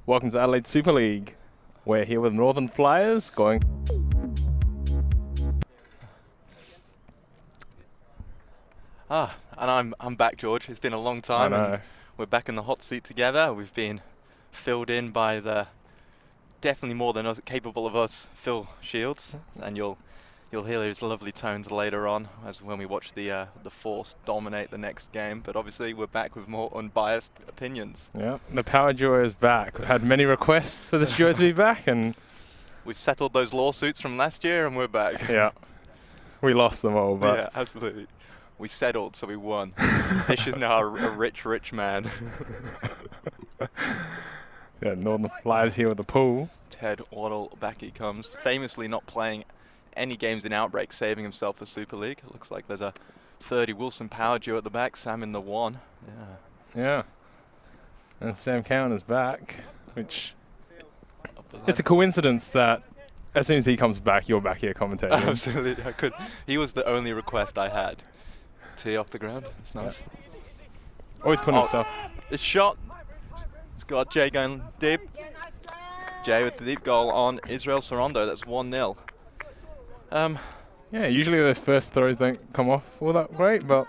Welcome to Adelaide Super League. We're here with Northern Flyers going. And I'm back, George. It's been a long time, I know. and we're back in the hot seat together. We've been filled in by the definitely more than us, capable of us, Phil Shields, and you'll hear his lovely tones later on as when we watch the Force dominate the next game. But obviously, we're back with more unbiased opinions. Yeah, the Power Duo is back. We've had many requests for this duo to be back, and we've settled those lawsuits from last year, and we're back. Yeah, we lost them all, but yeah, absolutely. We settled, so we won. Fish is now a rich man. Yeah, Northern Flyers here with the pool. Ted Waddle, back he comes. Famously not playing any games in Outbreak, saving himself for Super League. It looks like there's a 30 Wilson Power duo at the back, Sam in the 1. Yeah. And Sam Cowan is back, which it's a coincidence that as soon as he comes back, you're back here commentating. Absolutely, I could. He was the only request I had. Tee off the ground. It's nice. Yeah. Always putting himself. The shot. It's got Jay going deep. Jay with the deep goal on Israel Sorondo. That's 1-0. Yeah, usually those first throws don't come off all that great, but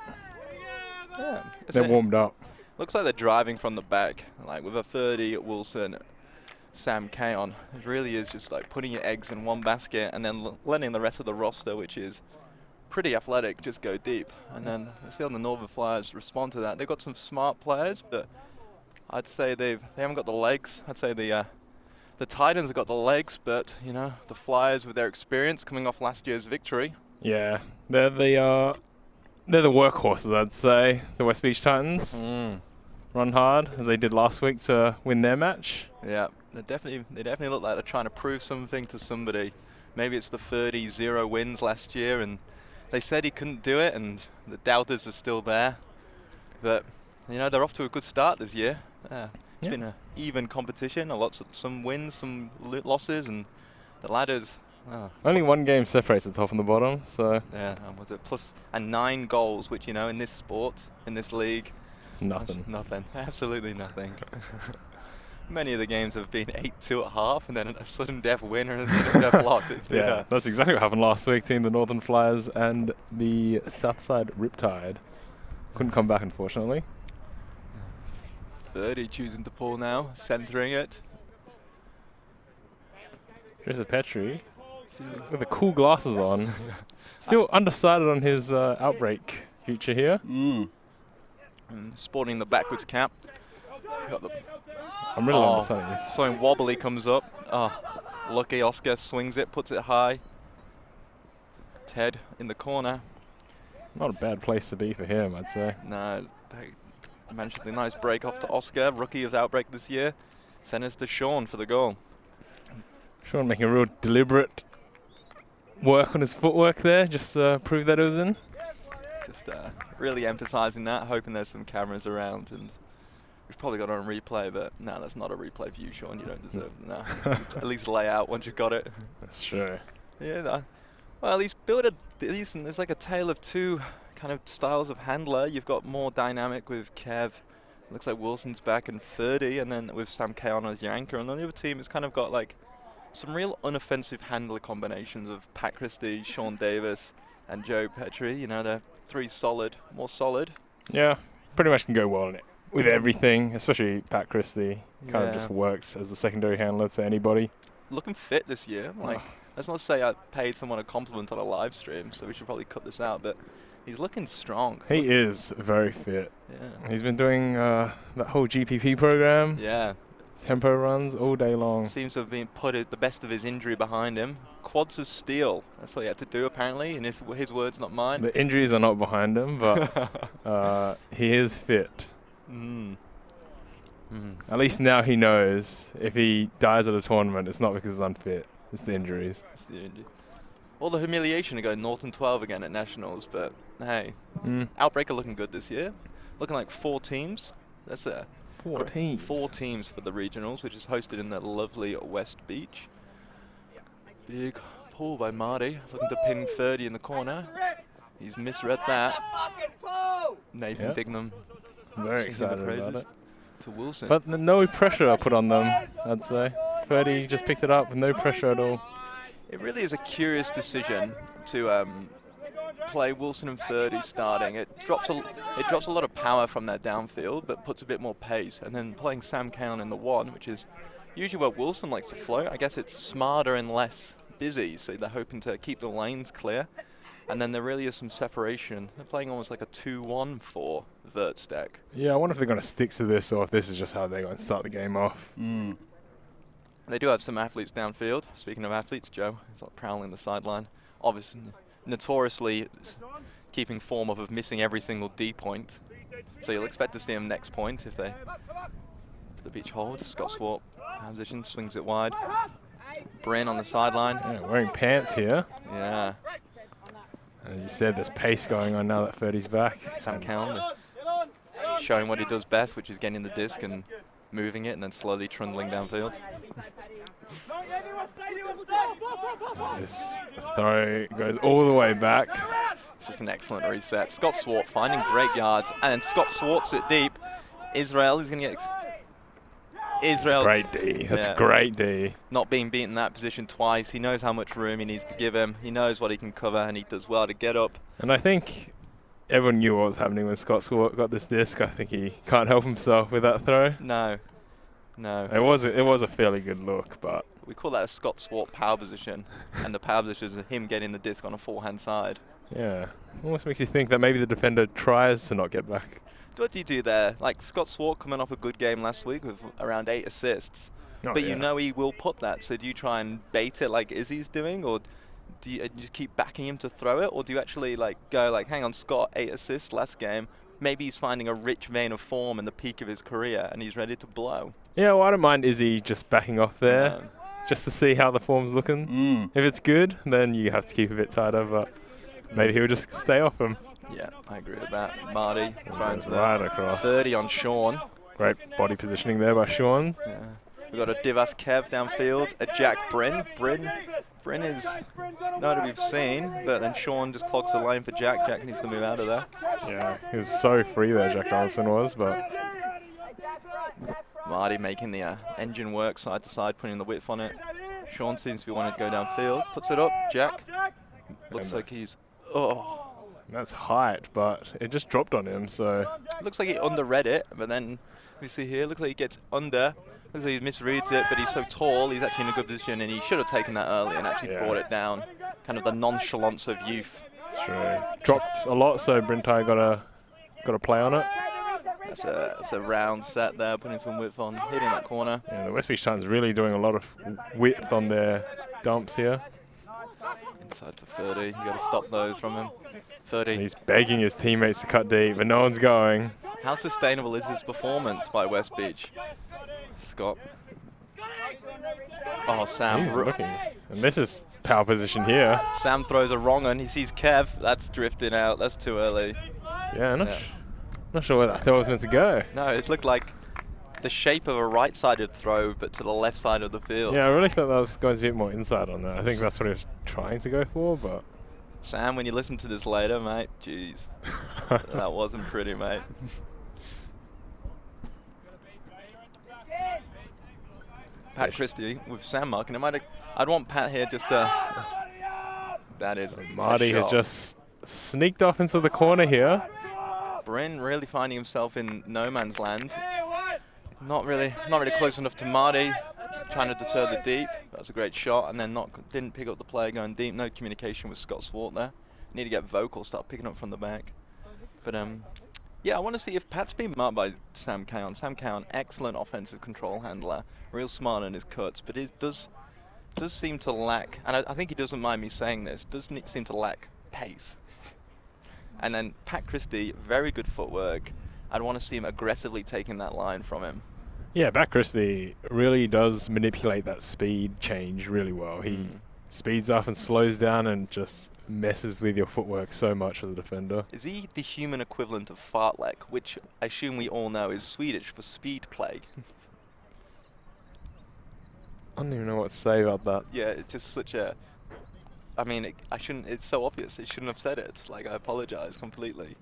yeah, they're warmed up. Looks like they're driving from the back, like with a 30 Wilson, Sam Kaon. It really is just like putting your eggs in one basket and then letting the rest of the roster, which is pretty athletic, just go deep. And then let's see how the Northern Flyers respond to that. They've got some smart players, but I'd say they haven't got the legs. I'd say the Titans have got the legs, but you know, the Flyers with their experience coming off last year's victory. Yeah, they're the workhorses, I'd say. The West Beach Titans run hard as they did last week to win their match. Yeah, they definitely look like they're trying to prove something to somebody. Maybe it's the 30-0 wins last year, and they said he couldn't do it, and the doubters are still there. But you know, they're off to a good start this year. It's been an even competition, some wins, some losses, and the ladders. Only one game separates the top and the bottom, so yeah, was it plus and 9 goals, which you know in this sport, in this league, nothing, absolutely nothing. Many of the games have been 8-2 at half, and then a sudden death win and a sudden death loss. It's been that's exactly what happened last week. Team the Northern Flyers and the Southside Riptide couldn't come back, unfortunately. 30 choosing to pull now, centering it. Here's a Petrie with the cool glasses on. Still undecided on his Outbreak future here. And sporting the backwards cap. I'm really undecided. Something wobbly comes up. Lucky Oscar swings it, puts it high. Ted in the corner. Not a bad place to be for him, I'd say. No, managed a nice break off to Oscar, rookie of Outbreak this year. Send us to Sean for the goal. Sean making a real deliberate work on his footwork there, just to prove that it was in. Just really emphasising that, hoping there's some cameras around, and we've probably got it on replay, but no, that's not a replay for you, Sean. You don't deserve it. No. At least lay out once you've got it. That's true. Yeah, well, he's built a decent. There's like a tale of two kind of styles of handler. You've got more dynamic with Kev. Looks like Wilson's back in 30, and then with Sam Kaon as your anchor. And on the other team, it's kind of got like some real unoffensive handler combinations of Pat Christie, Sean Davis, and Joe Petrie. You know, they're more solid. Yeah, pretty much can go well in it with everything, especially Pat Christie. Kind of just works as a secondary handler to anybody. Looking fit this year. Like, let's not say I paid someone a compliment on a live stream, so we should probably cut this out, but he's looking strong. He is very fit. Yeah. He's been doing that whole GPP program. Yeah. Tempo runs all day long. Seems to have been the best of his injury behind him. Quads of steel. That's what he had to do, apparently, in his words, not mine. The injuries are not behind him, but he is fit. At least now he knows if he dies at a tournament, it's not because he's unfit. It's the injuries. It's the injury. All the humiliation to go Northern 12 again at Nationals, but hey, Outbreak are looking good this year. Looking like 4 teams. That's 4 teams. 4 teams for the regionals, which is hosted in the lovely West Beach. Big pull by Marty, looking to pin 30 in the corner. He's misread that. Nathan Dignam. Very excited about it. to Wilson. But no pressure put on them, I'd say. 30 just picked it up with no pressure at all. It really is a curious decision to play Wilson and 30 starting. It drops a lot of power from their downfield, but puts a bit more pace. And then playing Sam Cowan in the 1, which is usually where Wilson likes to float. I guess it's smarter and less busy, so they're hoping to keep the lanes clear. And then there really is some separation. They're playing almost like a 2-1-4 vert stack. Yeah, I wonder if they're going to stick to this or if this is just how they're going to start the game off. They do have some athletes downfield. Speaking of athletes, Joe is like prowling the sideline. Obviously, notoriously keeping form of missing every single D point. So you'll expect to see him next point if the beach hold. Scott Swart, position, swings it wide. Bryn on the sideline. Yeah, wearing pants here. Yeah. As you said, there's pace going on now that 30's back. Sam Cowan showing what he does best, which is getting the disc and moving it and then slowly trundling downfield. This throw goes all the way back. It's just an excellent reset. Scott Swart finding great yards, and Scott Swart's it deep. Israel is going to get... Israel. That's great D. That's great D. Not being beaten in that position twice. He knows how much room he needs to give him. He knows what he can cover, and he does well to get up. And I think everyone knew what was happening when Scott Swart got this disc. I think he can't help himself with that throw. No. It was a fairly good look, but we call that a Scott Swart power position, and the power position is him getting the disc on a forehand side. Yeah, almost makes you think that maybe the defender tries to not get back. What do you do there? Like Scott Swart coming off a good game last week with around 8 assists, but you know he will put that. So do you try and bait it like Izzy's doing, or do you just keep backing him to throw it, or do you actually like go like, hang on, Scott, 8 assists last game. Maybe he's finding a rich vein of form in the peak of his career, and he's ready to blow. Yeah, well, I don't mind Izzy just backing off there, just to see how the form's looking. If it's good, then you have to keep a bit tighter, but maybe he'll just stay off him. Yeah, I agree with that. Marty thrown to right across. 30 on Sean. Great body positioning there by Sean. Yeah. We've got a Divas Kev downfield, a Jack Bryn. Bryn is not to be seen, but then Sean just clogs the lane for Jack. Jack needs to move out of there. Yeah, he was so free there, Jack Donaldson was, but... Marty making the engine work side to side, putting the width on it. Sean seems to be wanting to go downfield. Puts it up, Jack. Looks like he's... That's height, but it just dropped on him, so... Looks like he underread it, but then we see here, looks like he gets under. Looks like he misreads it, but he's so tall, he's actually in a good position, and he should have taken that early and actually brought it down. Kind of the nonchalance of youth. True. Dropped a lot, so Brintai got a play on it. That's a round set there, putting some width on, hitting that corner. Yeah, the West Beach Titans really doing a lot of width on their dumps here. Inside to 30, you got to stop those from him. 30. He's begging his teammates to cut deep, but no one's going. How sustainable is this performance by West Beach? Scott. Oh, Sam. He's looking. And this is power position here. Sam throws a wrong one. He sees Kev. That's drifting out. That's too early. Yeah, not sure where that throw was meant to go. No, it looked like the shape of a right-sided throw, but to the left side of the field. Yeah, I really thought that was going to be a bit more inside on that. I think that's what he was trying to go for, but... Sam, when you listen to this later, mate, jeez. That wasn't pretty, mate. Pat Christie with Sam marking him. I'd want Pat here just to... That is Marty has just sneaked off into the corner here. Bryn really finding himself in no man's land. Not really close enough to Marty. Trying to deter the deep. That was a great shot, and then didn't pick up the play going deep. No communication with Scott Swart there. Need to get vocal, start picking up from the back. But yeah, I want to see if Pat's been marked by Sam Cowan. Sam Cowan, excellent offensive control handler, real smart on his cuts, but it does seem to lack, and I think he doesn't mind me saying this, does seem to lack pace. And then Pat Christie, very good footwork. I'd want to see him aggressively taking that line from him. Yeah, Pat Christie really does manipulate that speed change really well. He speeds up and slows down and just messes with your footwork so much as a defender. Is he the human equivalent of fartlek, which I assume we all know is Swedish for speed plague? I don't even know what to say about that. Yeah, it's just such a... I mean, it's so obvious. It shouldn't have said it. Like, I apologize completely.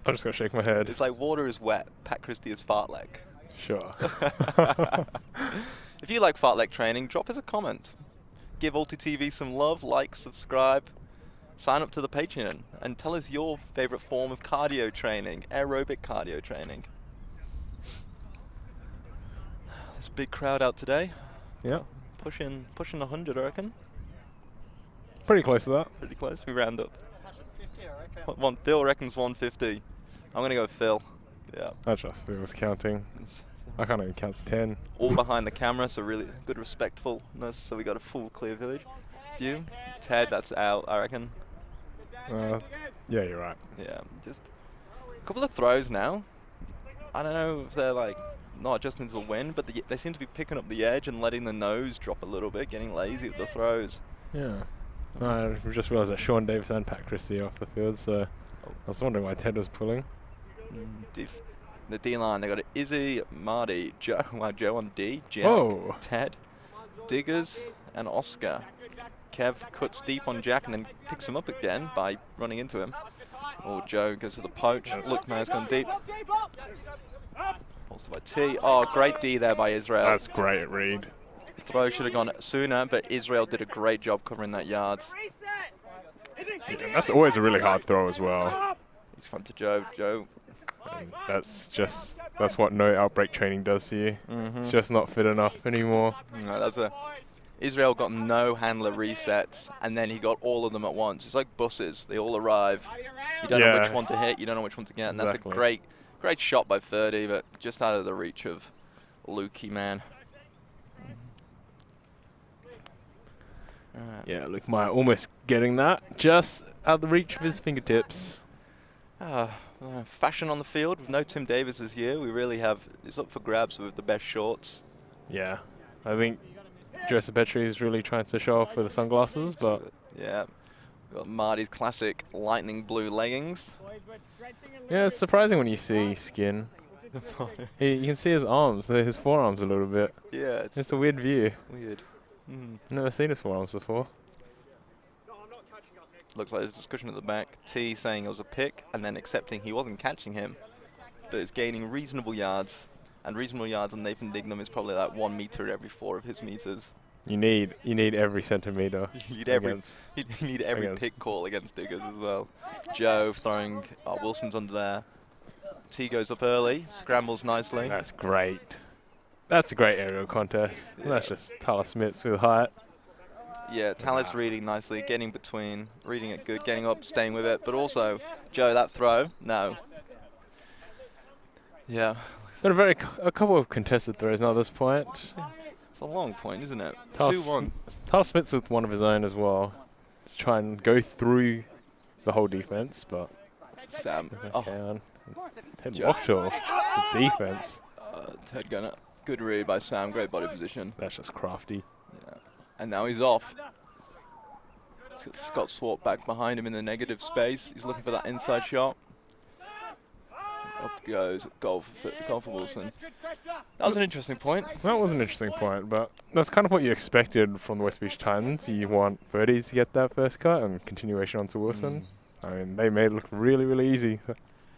I'm just going to shake my head. It's like water is wet, Pat Christie is fartlek. Sure. If you like fartlek training, drop us a comment. Give ULTI.TV some love, like, subscribe, sign up to the Patreon, and tell us your favorite form of cardio training, aerobic cardio training. There's a big crowd out today. Yeah. Pushing 100, I reckon. Pretty close to that. Pretty close. We round up. Phil reckons 150. I'm going to go Phil. Yeah. I just was counting. I can't even count to 10. All behind the camera, so really good respectfulness. So we got a full clear view. Ted, that's out, I reckon. Yeah, you're right. Yeah, just a couple of throws now. I don't know if they're like not just into the wind, but they seem to be picking up the edge and letting the nose drop a little bit, getting lazy with the throws. Yeah. I just realised that Sean Davis and Pat Christie off the field, so I was wondering why Ted was pulling. The D-line, they got Izzy, Marty, Joe, Joe on D, Jack, Ted, Diggers, and Oscar. Kev cuts deep on Jack and then picks him up again by running into him. Oh, Joe goes to the poach. Yes. Look, man's gone deep. Also by T. Oh, great D there by Israel. That's great read. The throw should have gone sooner, but Israel did a great job covering that yards. Yeah, that's always a really hard throw as well. He's front to Joe. Joe. And that's what no outbreak training does to you. It's just not fit enough anymore. No, Israel got no handler resets, and then he got all of them at once. It's like buses; they all arrive. You don't know which one to hit, you don't know which one to get, and that's a great shot by 30, but just out of the reach of Lukey, man. Yeah, Luke Meyer almost getting that, just out of the reach of his fingertips. Fashion on the field with no Tim Davis this year. We really have, it's up for grabs with the best shorts. Yeah, I think Joseph Petrie is really trying to show off with the sunglasses, but yeah, we've got Marty's classic lightning blue leggings. Yeah, it's surprising when you see skin. You can see his arms, his forearms a little bit. Yeah, it's a weird view. Weird. Never seen his forearms before. Looks like there's a discussion at the back. T saying it was a pick and then accepting he wasn't catching him, but it's gaining reasonable yards. And reasonable yards on Nathan Dignam is probably like 1 meter every 4 of his meters. You need every centimeter. You need every pick call against Diggers as well. Joe throwing, Wilson's under there. T goes up early, scrambles nicely. That's great. That's a great aerial contest. Yeah. That's just Tyler Smits with height. Yeah, Tal's reading nicely, getting between, reading it good, getting up, staying with it. But also, Joe, that throw, no. Yeah. Been a couple of contested throws now at this point. It's a long point, isn't it? 2-1. Tyler Smits with one of his own as well. Let's try and go through the whole defense, but Sam. Ted Wachtall, defense. Ted Gunner, good read by Sam, great body position. That's just crafty. Yeah. And now he's off. He's got Scott Swart back behind him in the negative space. He's looking for that inside shot. Up goes, goal for Wilson. That was an interesting point. That was an interesting point, but that's kind of what you expected from the West Beach Titans. You want 30s to get that first cut and continuation onto Wilson. I mean, they made it look really, really easy,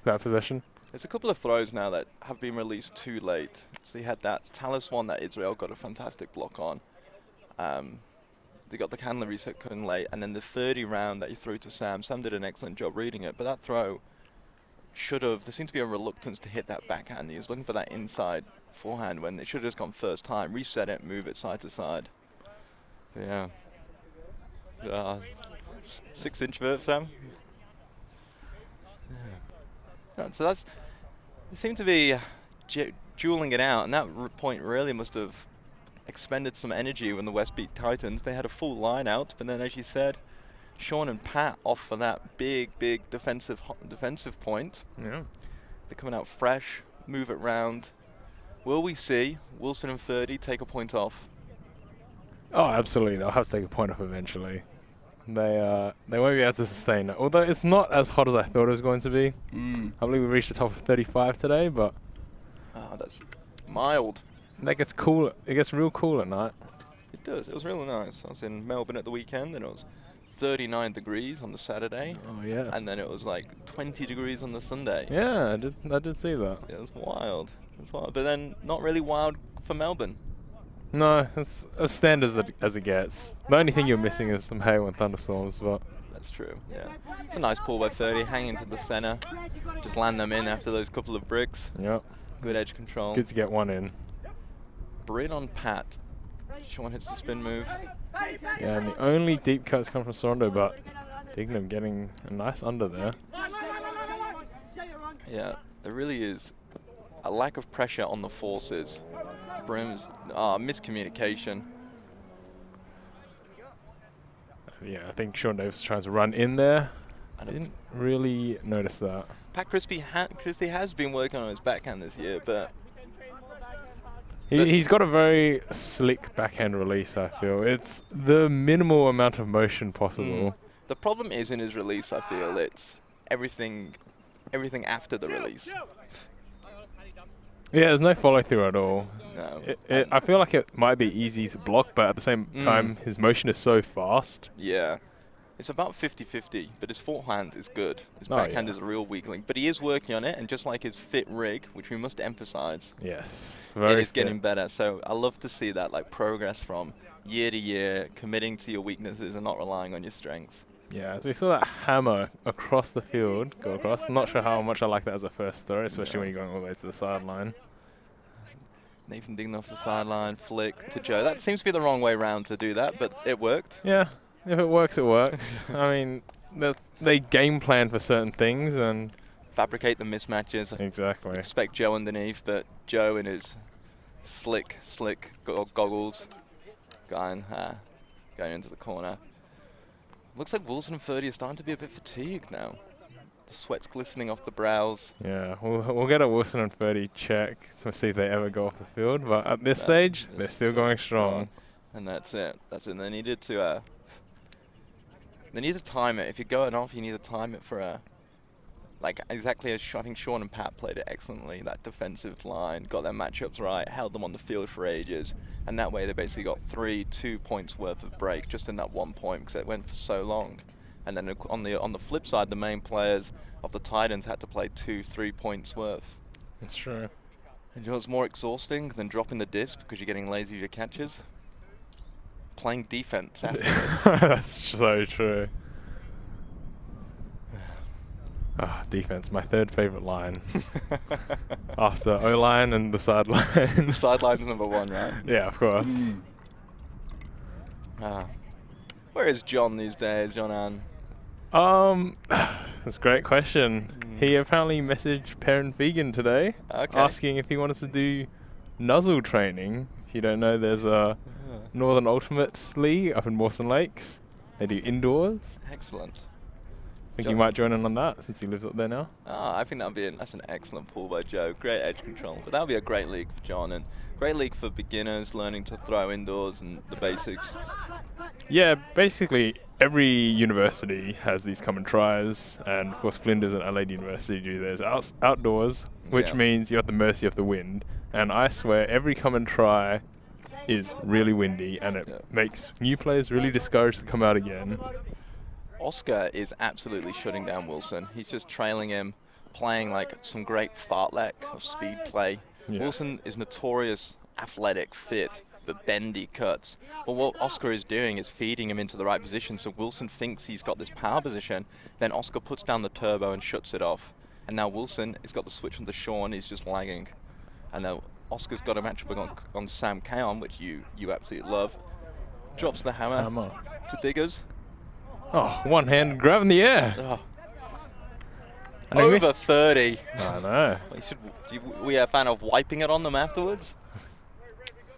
that possession. There's a couple of throws now that have been released too late. So you had that Talus one that Israel got a fantastic block on. They got the Candler reset cutting late, and then the 30 round that you threw to Sam. Sam did an excellent job reading it, but that throw should have, there seemed to be a reluctance to hit that backhand. He was looking for that inside forehand when it should have just gone first time. Reset it, move it side to side. Yeah. 6-inch vert, Sam. Yeah. So that's, they seem to be dueling it out, and that point really must have expended some energy when the West beat Titans. They had a full line out, but then as you said, Sean and Pat off for that big defensive point. Yeah. They're coming out fresh, move it round. Will we see Wilson and 30 take a point off? Oh, absolutely. They'll have to take a point off eventually. They won't be able to sustain it. Although it's not as hot as I thought it was going to be. I believe we reached the top of 35 today, but that's mild. That gets cool. It gets real cool at night. It does. It was really nice. I was in Melbourne at the weekend, and it was 39 degrees on the Saturday. Oh, yeah. And then it was like 20 degrees on the Sunday. Yeah, I did see that. Yeah, it was wild. It's wild. But then not really wild for Melbourne. No, it's as standard as it gets. The only thing you're missing is some hail and thunderstorms, but... That's true, yeah. It's a nice pull by 30, hang into the center. Just land them in after those couple of bricks. Yep. Good edge control. Good to get one in. Brin on Pat. Sean hits the spin move. Yeah, and the only deep cuts come from Sorondo, but Dignam getting a nice under there. Yeah, there really is a lack of pressure on the forces. Brim's miscommunication. Yeah, I think Sean Davis tries to run in there. I didn't really notice that. Pat Christie has been working on his backhand this year, but he's got a very slick backhand release, I feel. It's the minimal amount of motion possible. The problem is in his release, I feel, it's everything after the release. Yeah, there's no follow through at all. No. I feel like it might be easy to block, but at the same time, his motion is so fast. Yeah. It's about 50-50, but his forehand is good. His backhand is a real weakling, but he is working on it, and just like his fit rig, which we must emphasize, yes, it is getting better. So I love to see that, like, progress from year to year, committing to your weaknesses and not relying on your strengths. Yeah, so we saw that hammer across the field go across. Not sure how much I like that as a first throw, especially when you're going all the way to the sideline. Nathan Dignan off the sideline, flick to Joe. That seems to be the wrong way round to do that, but it worked. Yeah, if it works, it works. I mean, they game plan for certain things and fabricate the mismatches. Exactly. Expect Joe underneath, but Joe in his slick goggles going into the corner. Looks like Wilson and 30 are starting to be a bit fatigued now. The sweat's glistening off the brows. Yeah, we'll get a Wilson and 30 check to see if they ever go off the field, but at this stage, they're still going strong. And that's it. They needed to time it. If you're going off, you need to time it for like exactly as I think Sean and Pat played it excellently. That defensive line, got their matchups right, held them on the field for ages, and that way they basically got 2 points worth of break just in that 1 point because it went for so long. And then on the flip side, the main players of the Titans had to play 2-3 points worth. That's true. And you know what's more exhausting than dropping the disc because you're getting lazy with your catches? Playing defense afterwards. That's so true. Defense, my third favorite line. After O-line and the sideline. The sideline's number one, right? Yeah, of course. Where is John these days, John Ann? That's a great question. He apparently messaged Perrin Vegan today, asking if he wanted to do nuzzle training. If you don't know, there's a Northern Ultimate League up in Mawson Lakes. They do indoors. Excellent. Think you might join in on that since he lives up there now? I think that's an excellent pull by Joe. Great edge control. But that would be a great league for John and great league for beginners learning to throw indoors and the basics. Yeah, basically every university has these common tries, and of course Flinders and Adelaide University do theirs outdoors, which means you're at the mercy of the wind. And I swear every common try is really windy, and it makes new players really discouraged to come out again. Oscar is absolutely shutting down Wilson. He's just trailing him, playing like some great fartlek of speed play. Yeah. Wilson is notorious athletic, fit, but bendy cuts. But what Oscar is doing is feeding him into the right position, so Wilson thinks he's got this power position, then Oscar puts down the turbo and shuts it off. And now Wilson has got the switch from the Sean, he's just lagging. And now Oscar's got a matchup on Sam Kaon, which you absolutely love. Drops the hammer. To Diggers. Oh, one-handed grab in the air. Over 30. I know. We are a fan of wiping it on them afterwards?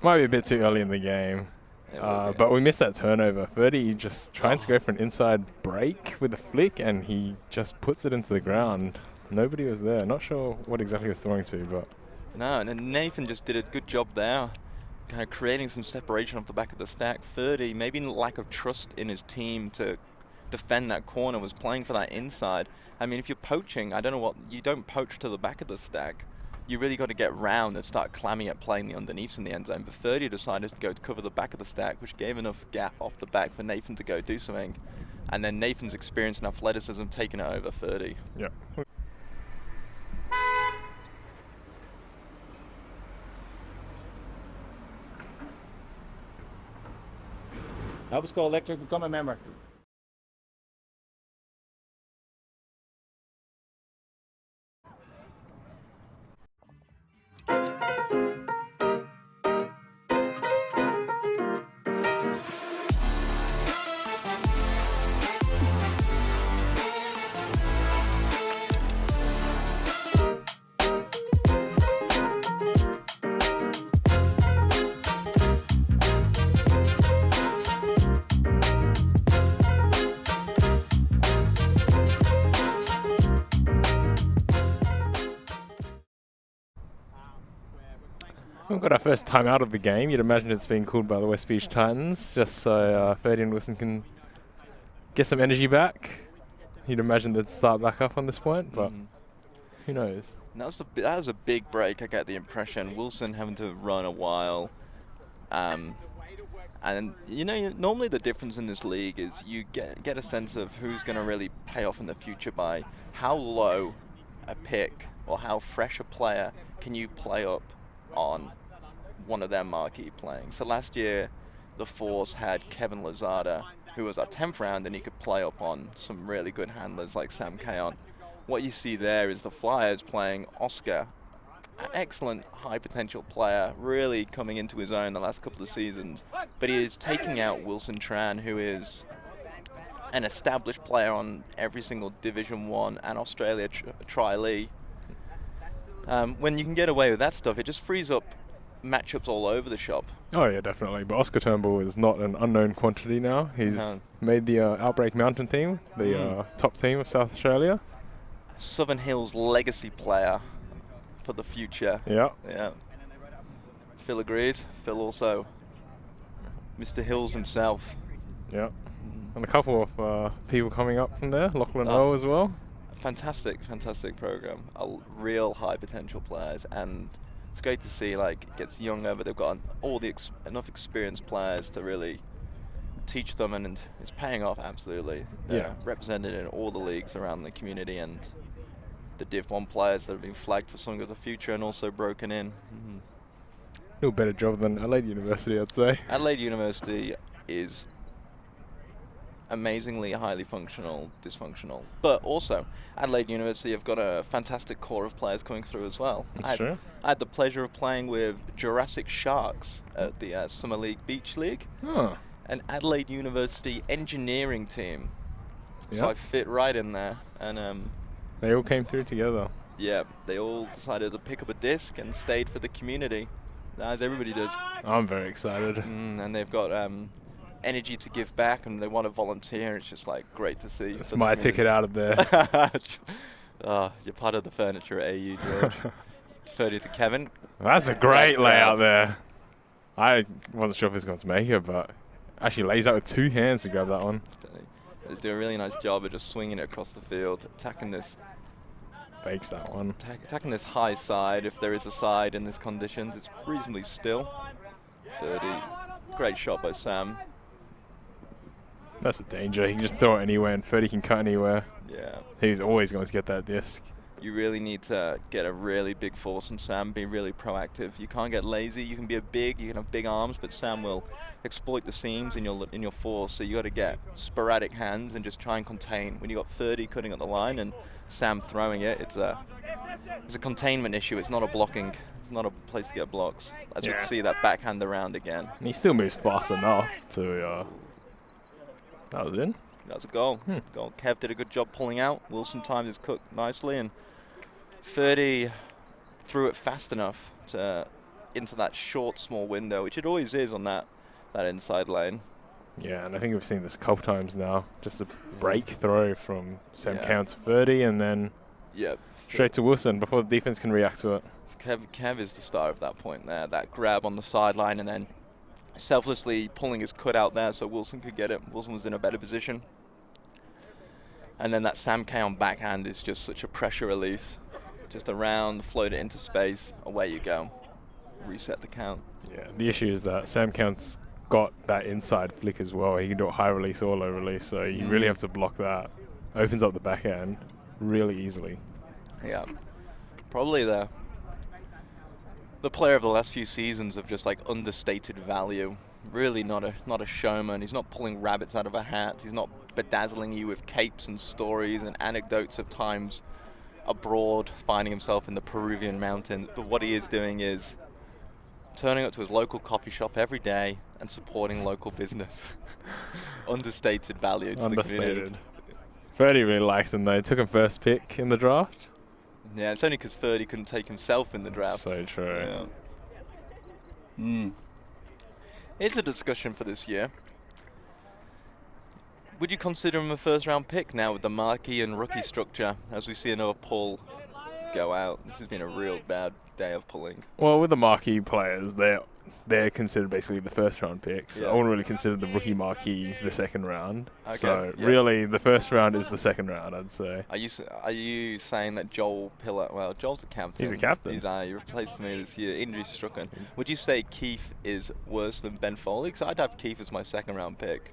Might be a bit too early in the game. But we missed that turnover. 30 just trying to go for an inside break with a flick, and he just puts it into the ground. Nobody was there. Not sure what exactly he was throwing to, but... No, and then Nathan just did a good job there. Kind of creating some separation off the back of the stack. 30, maybe lack of trust in his team to defend that corner, was playing for that inside. I mean, if you're poaching, I don't know what, you don't poach to the back of the stack. You really got to get round and start clamming at playing the underneaths in the end zone. But 30 decided to go to cover the back of the stack, which gave enough gap off the back for Nathan to go do something. And then Nathan's experience and athleticism taking it over 30. Yeah. Nova School Electric, become a member. We've got our first time out of the game. You'd imagine it's being called by the West Beach Titans, just so Ferdy and Wilson can get some energy back. You'd imagine they'd start back up on this point, but who knows? That was a big break, I get the impression. Wilson having to run a while. And, normally the difference in this league is you get a sense of who's going to really pay off in the future by how low a pick or how fresh a player can you play up on one of their marquee playing. So last year, the Force had Kevin Lazada, who was our 10th round, and he could play up on some really good handlers like Sam Kayon. What you see there is the Flyers playing Oscar, an excellent high potential player, really coming into his own the last couple of seasons. But he is taking out Wilson Tran, who is an established player on every single Division 1 and Australia tri-league. When you can get away with that stuff, it just frees up matchups all over the shop. Oh yeah, definitely. But Oscar Turnbull is not an unknown quantity now. He's made the Outbreak Mountain team, the top team of South Australia. Southern Hills legacy player for the future. Yeah. Yeah. Phil agrees. Phil also Mr. Hills himself. Yeah. And a couple of people coming up from there, Lachlan Rowe as well. Fantastic program. Real high potential players, and it's great to see it gets younger, but they've got all the enough experienced players to really teach them, and it's paying off absolutely. They're represented in all the leagues around the community, and the Div 1 players that have been flagged for Song of the Future and also broken in. Do a better job than Adelaide University, I'd say. Adelaide University is amazingly highly functional, dysfunctional. But also, Adelaide University have got a fantastic core of players coming through as well. That's true. I had the pleasure of playing with Jurassic Sharks at the Summer League Beach League, an Adelaide University engineering team. So I fit right in there, and they all came through together. Yeah, they all decided to pick up a disc and stayed for the community, as everybody does. I'm very excited. And they've got energy to give back, and they want to volunteer. It's just great to see. It's my ticket out of there. You're part of the furniture at AU, George. 30 to Kevin. That's a great layout there. I wasn't sure if he was going to make it, but actually lays out with two hands to grab that one. He's doing a really nice job of just swinging it across the field, attacking this. Fakes that one. Attacking this high side. If there is a side in these conditions, it's reasonably still. 30. Great shot by Sam. That's the danger. He can just throw it anywhere, and 30 can cut anywhere. Yeah. He's always going to get that disc. You really need to get a really big force on Sam, be really proactive. You can't get lazy. You can be you can have big arms, but Sam will exploit the seams in your force. So you got to get sporadic hands and just try and contain. When you got 30 cutting at the line and Sam throwing it, it's a containment issue. It's not a blocking. It's not a place to get blocks. As you can see, that backhand around again. And he still moves fast enough to. That was in. That was a goal. Goal. Kev did a good job pulling out. Wilson timed his cook nicely, and 30 threw it fast enough into that short, small window, which it always is on that inside lane. Yeah, and I think we've seen this a couple times now. Just a break throw from Sam Count to 30, and then straight to Wilson before the defense can react to it. Kev is the star of that point there. That grab on the sideline, and then selflessly pulling his cut out there so Wilson could get it. Wilson was in a better position. And then that Sam K on backhand is just such a pressure release. Just around, float it into space, away you go. Reset the count. Yeah, the issue is that Sam Count's got that inside flick as well. He can do a high release or low release, so you really have to block that. Opens up the backhand really easily. Yeah. Probably the player of the last few seasons of just like understated value. Really not a showman. He's not pulling rabbits out of a hat. He's not bedazzling you with capes and stories and anecdotes of times abroad, finding himself in the Peruvian mountains. But what he is doing is turning up to his local coffee shop every day and supporting local business. Understated value to the community. Understated. Ferdy really likes him though. Took him first pick in the draft. Yeah, it's only because Ferdy couldn't take himself in the draft. So true. Yeah. It's a discussion for this year. Would you consider him a first-round pick now with the marquee and rookie structure, as we see another pull go out? This has been a real bad day of pulling. Well, with the marquee players, they're considered basically the first-round picks. Yeah. I wouldn't really consider the rookie marquee the second round. Okay, So yeah. really, the first round is the second round, I'd say. Are you saying that Joel Pillar? Well, Joel's a captain. He's a captain. He replaced me this year. Injury stricken. Would you say Keith is worse than Ben Foley? Because I'd have Keith as my second-round pick.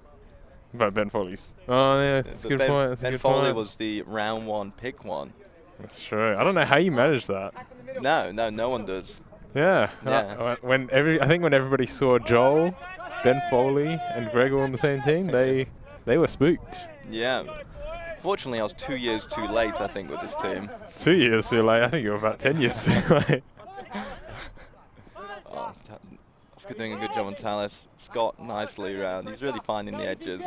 But Ben Foley's. Oh yeah, that's a good point. That's a Ben good Foley point. was the round 1 pick 1. That's true. I don't know how you managed that. No one does. Yeah. Yeah. I think when everybody saw Joel, Ben Foley, and Greg all on the same team, they were spooked. Yeah. Fortunately, I was 2 years too late, I think, with this team. 2 years too late. I think you were about 10 years too late. Oscar doing a good job on Tallis. Scott nicely around. He's really finding the edges.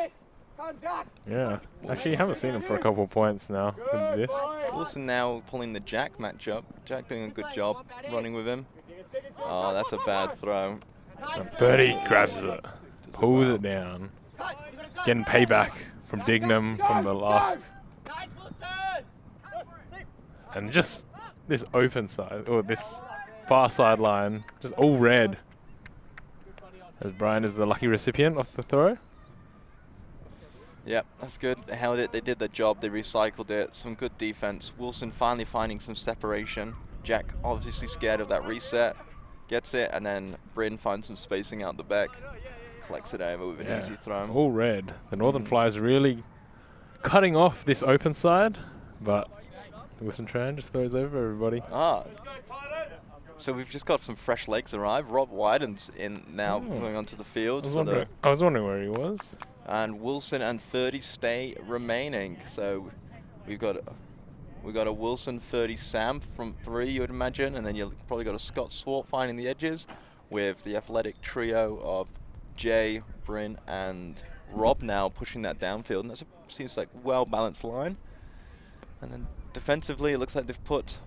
Yeah. Actually, you haven't seen him for a couple of points now with this. Wilson now pulling the Jack matchup. Jack doing a good job running with him. Oh, that's a bad throw. And 30 grabs it, pulls it down. Getting payback from Dignam from the last. And just this open side, or this far sideline, just all red. As Brian is the lucky recipient of the throw. Yep, that's good. They held it. They did their job. They recycled it. Some good defense. Wilson finally finding some separation. Jack obviously scared of that reset. Gets it, and then Bryn finds some spacing out the back. Collects it over with an easy throw. All red. The Northern Flyers really cutting off this open side, but Wilson Tran just throws over everybody. So we've just got some fresh legs arrive. Rob Wyden's in now, going onto the field. I was wondering where he was. And Wilson and 30 stay remaining. So we've got a Wilson 30 Sam from 3, you would imagine, and then you've probably got a Scott Swart finding the edges with the athletic trio of Jay, Bryn, and Rob now pushing that downfield. And that seems like well-balanced line. And then defensively, it looks like they've put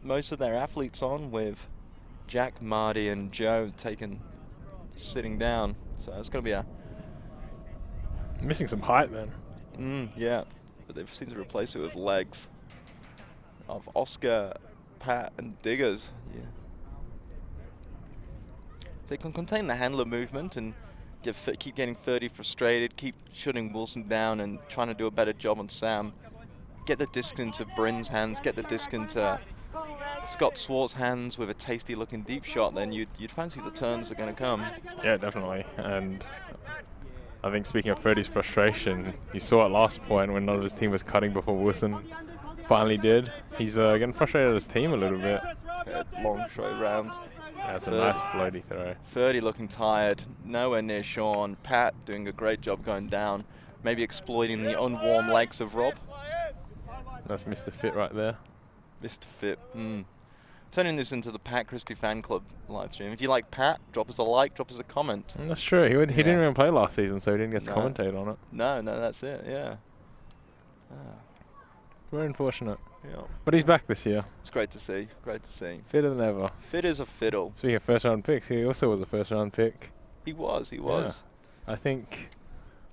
most of their athletes on, with Jack, Marty, and Joe sitting down. So it's going to be a... Missing some height then. Yeah, but they've seemed to replace it with legs of Oscar, Pat, and Diggers. Yeah. If they can contain the handler movement and keep getting 30 frustrated, keep shutting Wilson down and trying to do a better job on Sam, get the disc into Bryn's hands, get the disc into Scott Swart's hands with a tasty looking deep shot, then you'd fancy the turns are going to come. Yeah, definitely. And I think speaking of Ferdy's frustration, you saw it last point when none of his team was cutting before Wilson finally did. He's getting frustrated at his team a little bit. Long straight round. That's a nice floaty throw. 30 looking tired, nowhere near Sean. Pat doing a great job going down, maybe exploiting the unwarm legs of Rob. That's Mr. Fit right there. Mr. Fit. Turning this into the Pat Christie fan club live stream. If you like Pat, drop us a like, drop us a comment. That's true. He didn't even play last season, so he didn't get to commentate on it. No, that's it. Yeah. Very unfortunate. Yeah. But he's back this year. It's great to see. Great to see. Fitter than ever. Fit as a fiddle. Speaking of first-round picks, he also was a first-round pick. He was. Yeah. I think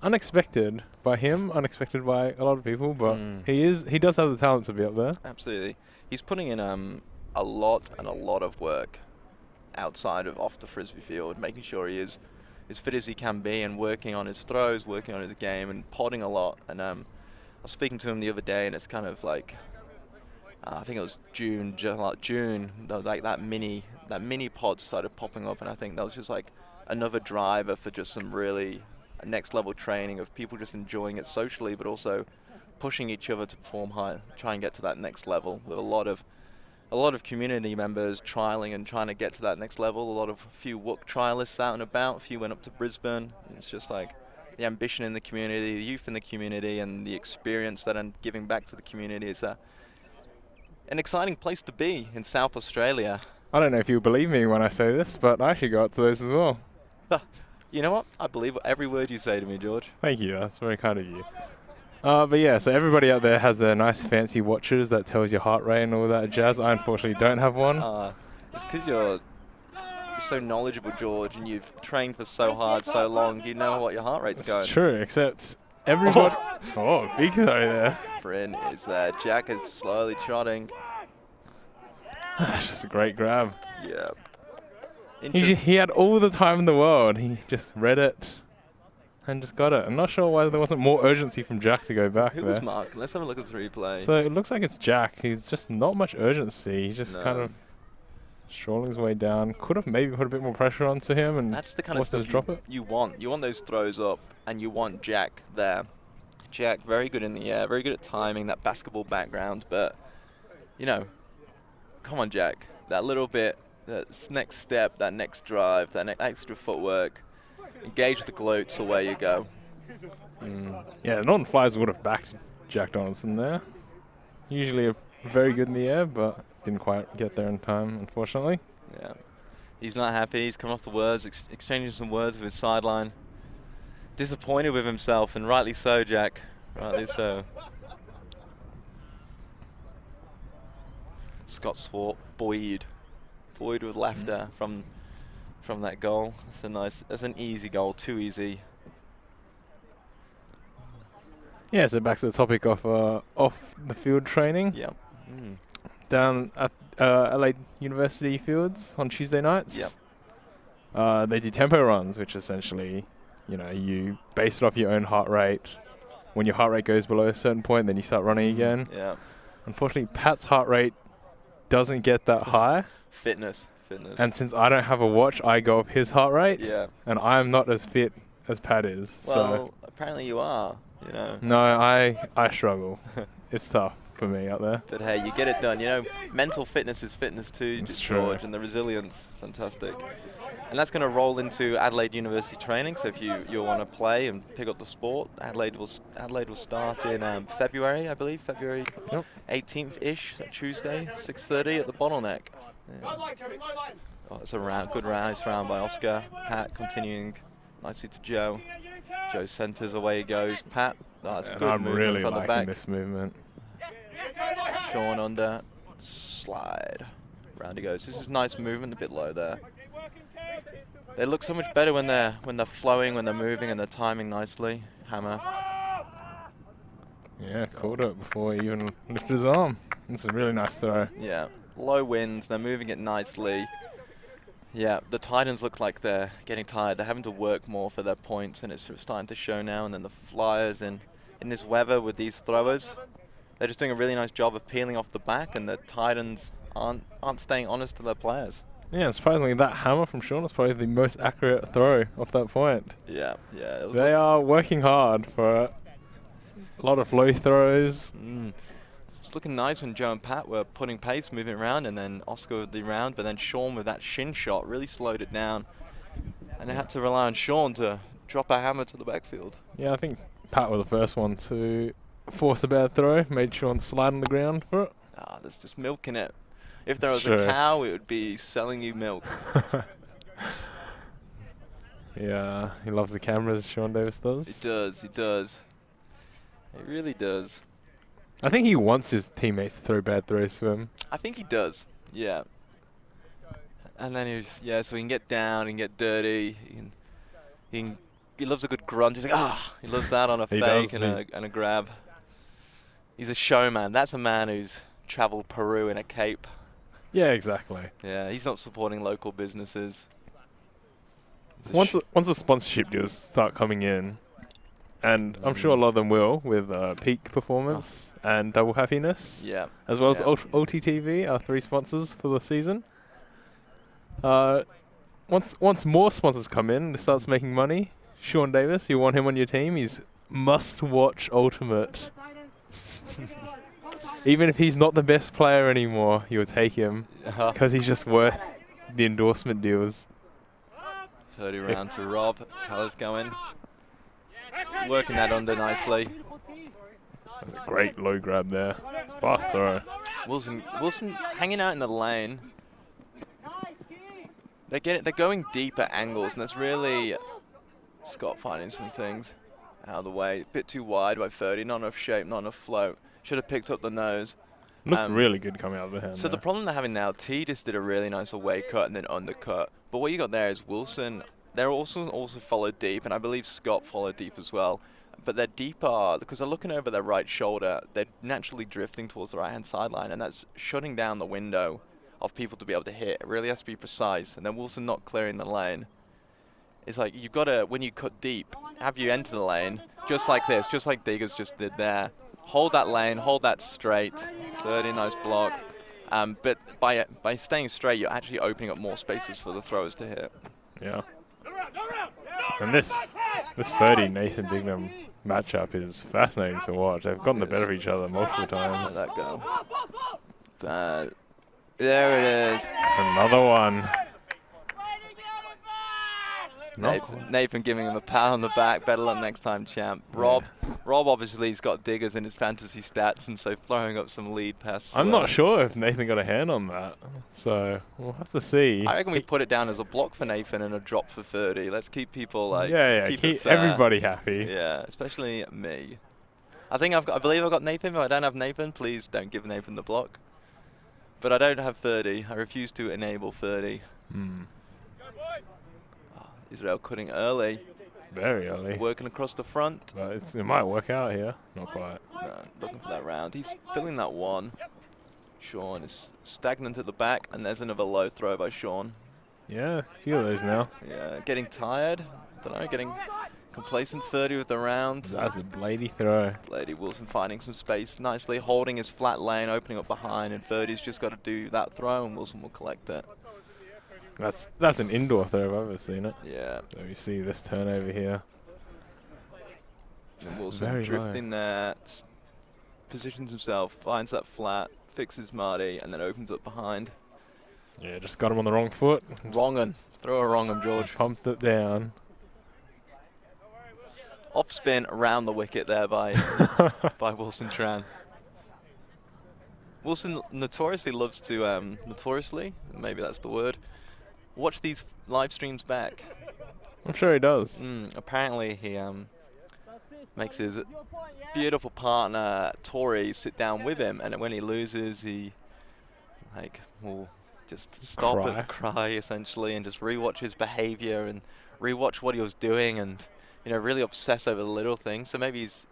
unexpected by him, unexpected by a lot of people, but he does have the talent to be up there. Absolutely. He's putting in a lot of work outside of off the Frisbee field, making sure he is as fit as he can be and working on his throws, working on his game and potting a lot. And I was speaking to him the other day, and it's kind of like I think it was June, like that mini pod started popping up, and I think that was just like another driver for just some really next level training of people just enjoying it socially, but also pushing each other to perform high, try and get to that next level. With a lot of community members trialing and trying to get to that next level. A few WULT trialists out and about. A few went up to Brisbane. It's just like the ambition in the community, the youth in the community, and the experience that I'm giving back to the community. It's an exciting place to be in South Australia. I don't know if you believe me when I say this, but I actually got to those as well. You know what? I believe every word you say to me, George. Thank you. That's very kind of you. But yeah, so everybody out there has their nice fancy watches that tells your heart rate and all that jazz. I unfortunately don't have one. It's because you're so knowledgeable, George, and you've trained for so hard, so long. You know what your heart rate's going. It's true, except everybody... Oh, big throw there. Bryn is there. Jack is slowly trotting. That's just a great grab. Yeah. He had all the time in the world. He just read it and just got it. I'm not sure why there wasn't more urgency from Jack to go back Who there. was Mark? Let's have a look at the replay. So it looks like it's Jack. He's just not much urgency. He's just kind of strolling his way down. Could have maybe put a bit more pressure onto him and that's the kind of stuff drop it. You want. You want those throws up, and you want Jack there. Jack, very good in the air, very good at timing, that basketball background, but, you know, come on, Jack. That little bit, that next step, that next drive, that extra footwork, engage with the glutes, away you go. Yeah, Northern Flyers would have backed Jack Donaldson there. Usually very good in the air, but didn't quite get there in time, unfortunately. Yeah, he's not happy. He's come off the words, exchanging some words with his sideline. Disappointed with himself, and rightly so, Jack. Rightly so. Scott Swart, buoyed with laughter from that goal. That's an easy goal, too easy. Yeah, so back to the topic of off the field training. Yeah. Down at Adelaide University fields on Tuesday nights. Yep. They do tempo runs, which essentially, you know, you base it off your own heart rate. When your heart rate goes below a certain point, then you start running again. Yeah. Unfortunately, Pat's heart rate doesn't get that high. Fitness. And since I don't have a watch, I go off his heart rate. Yeah. And I'm not as fit as Pat is. Well, so apparently you are, you know. No, I struggle. It's tough for me out there. But hey, you get it done. You know, mental fitness is fitness too, It's George, true. and the resilience, fantastic. And that's going to roll into Adelaide University training. So if you want to play and pick up the sport, Adelaide will start in February, I believe, February 18th-ish, Tuesday, 6:30 at the Bottleneck. Yeah. Oh, it's a good nice round by Oscar. Pat continuing nicely to Joe. Joe centres, away he goes. Pat, that's good I'm movement really from the liking back. this movement. Sean under, slide. Round he goes. This is nice movement, a bit low there. They look so much better when they're flowing, when they're moving, and they're timing nicely. Hammer. Yeah, caught it before he even lifted his arm. It's a really nice throw. Yeah, low winds. They're moving it nicely. Yeah, the Titans look like they're getting tired. They're having to work more for their points, and it's starting to show now. And then the Flyers in this weather with these throwers, they're just doing a really nice job of peeling off the back, and the Titans aren't staying honest to their players. Yeah, surprisingly, that hammer from Sean is probably the most accurate throw off that point. Yeah. They are working hard for it. A lot of low throws. It's looking nice when Joe and Pat were putting pace, moving around, and then Oscar with the round, but then Sean with that shin shot really slowed it down. And they had to rely on Sean to drop a hammer to the backfield. Yeah, I think Pat was the first one to force a bad throw, made Sean slide on the ground for it. There's just milk in it. If there was a cow, it would be selling you milk. Yeah, he loves the cameras, Sean Davis does. He does. He really does. I think he wants his teammates to throw bad throws to him. I think he does, yeah. And then so he can get down and get dirty. He loves a good grunt. He's like, he loves that on a fake and a grab. He's a showman. That's a man who's traveled Peru in a cape. Yeah, exactly. Yeah, he's not supporting local businesses. Once the sponsorship deals start coming in, and I'm sure a lot of them will, with Peak Performance and Double Happiness, as well as ULTI.TV, our 3 sponsors for the season. once more sponsors come in, it starts making money. Sean Davis, you want him on your team? He's must-watch ultimate. Even if he's not the best player anymore, you'll take him because he's just worth the endorsement deals. 30 round to Rob. Tyler's going. Working that under nicely. That's a great low grab there. Fast throw. Wilson hanging out in the lane. They're going deep at angles, and that's really Scott finding some things out of the way. A bit too wide by 30. Not enough shape, not enough float. Should have picked up the nose. Looked really good coming out of the hand. So the problem they're having now, T just did a really nice away cut and then undercut. But what you got there is Wilson. They're also followed deep, and I believe Scott followed deep as well. But they're deeper because they're looking over their right shoulder. They're naturally drifting towards the right-hand sideline, and that's shutting down the window of people to be able to hit. It really has to be precise. And then Wilson not clearing the lane. It's like you've got to, when you cut deep, have you enter the lane just like this, just like Diggers just did there. Hold that lane, hold that straight. 30, nice block. But by staying straight, you're actually opening up more spaces for the throwers to hit. Yeah. And this 30 Nathan Dignam matchup is fascinating to watch. They've gotten the better of each other multiple times. Let that go. But there it is. Another one. Nathan giving him a pat on the back. Better luck next time, champ. Rob obviously has got Diggers in his fantasy stats, and so throwing up some lead passes. I'm not sure if Nathan got a hand on that, so we'll have to see. I reckon we put it down as a block for Nathan and a drop for 30. Let's keep people like keep everybody happy. Yeah, especially me. I believe I've got Nathan. If I don't have Nathan, please don't give Nathan the block. But I don't have 30. I refuse to enable 30. Israel cutting early. Very early. Working across the front. But it might work out here. Not quite. No, looking for that round. He's filling that one. Sean is stagnant at the back, and there's another low throw by Sean. Yeah, a few of those now. Yeah, getting tired. Don't know, getting complacent. 30 with the round. That's a Blady throw. Blady Wilson finding some space nicely, holding his flat lane, opening up behind, and 30's just got to do that throw, and Wilson will collect it. That's an indoor throw if I've ever seen it. Yeah. So we see this turnover here. And Wilson drifting there, positions himself, finds that flat, fixes Marty, and then opens up behind. Yeah, just got him on the wrong foot. Wrong-un. Throw a wrong-un, George. Pumped it down. Off spin around the wicket there by Wilson Tran. Wilson notoriously loves to, maybe that's the word, watch these live streams back. I'm sure he does. Apparently he makes his beautiful partner Tori sit down with him, and when he loses, he will just stop and cry essentially, and just rewatch his behavior and rewatch what he was doing, and really obsess over the little things. So maybe he's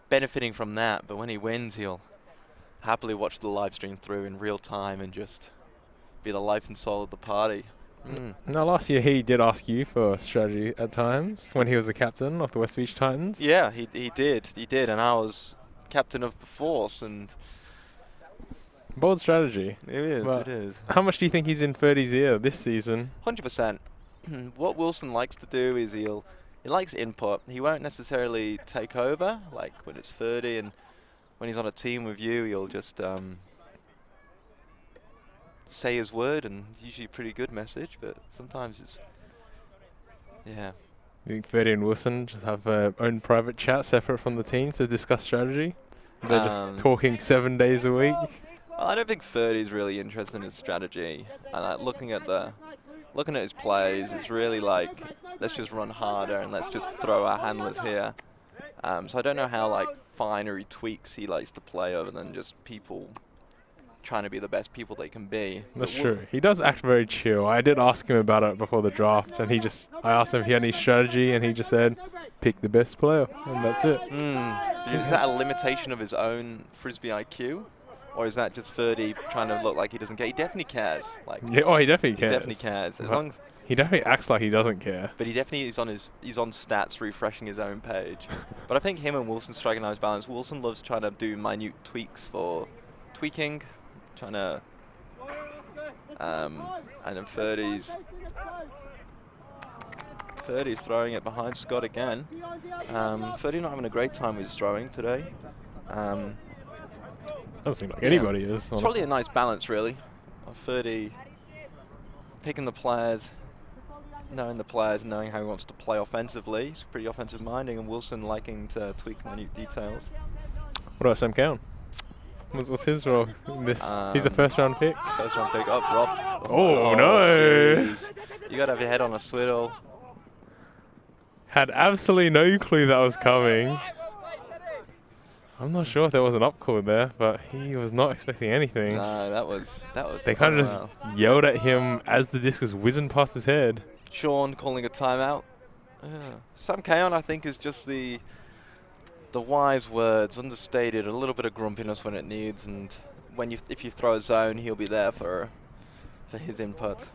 benefiting from that, but when he wins, he'll happily watch the live stream through in real time and just be the life and soul of the party. Now, last year he did ask you for strategy at times when he was the captain of the West Beach Titans. Yeah, he did, and I was captain of the force, and bold strategy. It is. How much do you think he's in 30's ear this season? 100%. What Wilson likes to do is he likes input. He won't necessarily take over, like when it's 30, and when he's on a team with you, he'll just say his word, and it's usually a pretty good message, but sometimes it's, yeah. You think 30 and Wilson just have their own private chat separate from the team to discuss strategy? They're just talking 7 days a week? Well, I don't think 30 is really interested in his strategy. And looking at his plays, it's really like, let's just run harder and let's just throw our handlers here. So I don't know how finer tweaks he likes to play other than just people trying to be the best people they can be. That's true. He does act very chill. I did ask him about it before the draft, and I asked him if he had any strategy, and he just said, pick the best player, and that's it. Is that a limitation of his own Frisbee IQ? Or is that just 30 trying to look like he doesn't care? He definitely cares. He definitely cares. He definitely cares. As long as he definitely acts like he doesn't care. But he definitely is he's on stats refreshing his own page. But I think him and Wilson striking a nice balance. Wilson loves trying to do minute tweaks for tweaking, trying to and then 30's 30's throwing it behind Scott again. 30 not having a great time with his throwing today. Doesn't seem like anybody is. It's probably a nice balance, really, of 30 picking the players, knowing how he wants to play offensively. He's pretty offensive minding, and Wilson liking to tweak minute details. What about Sam Cowan? What's his role in this? He's a first-round pick. First-round pick up, Rob. Oh no! Geez. You got to have your head on a swivel. Had absolutely no clue that was coming. I'm not sure if there was an up call there, but he was not expecting anything. No, that was. They kind of just yelled at him as the disc was whizzing past his head. Sean calling a timeout. Sam Kayon, I think, is just the wise words, understated, a little bit of grumpiness when it needs, and if you throw a zone, he'll be there for his input.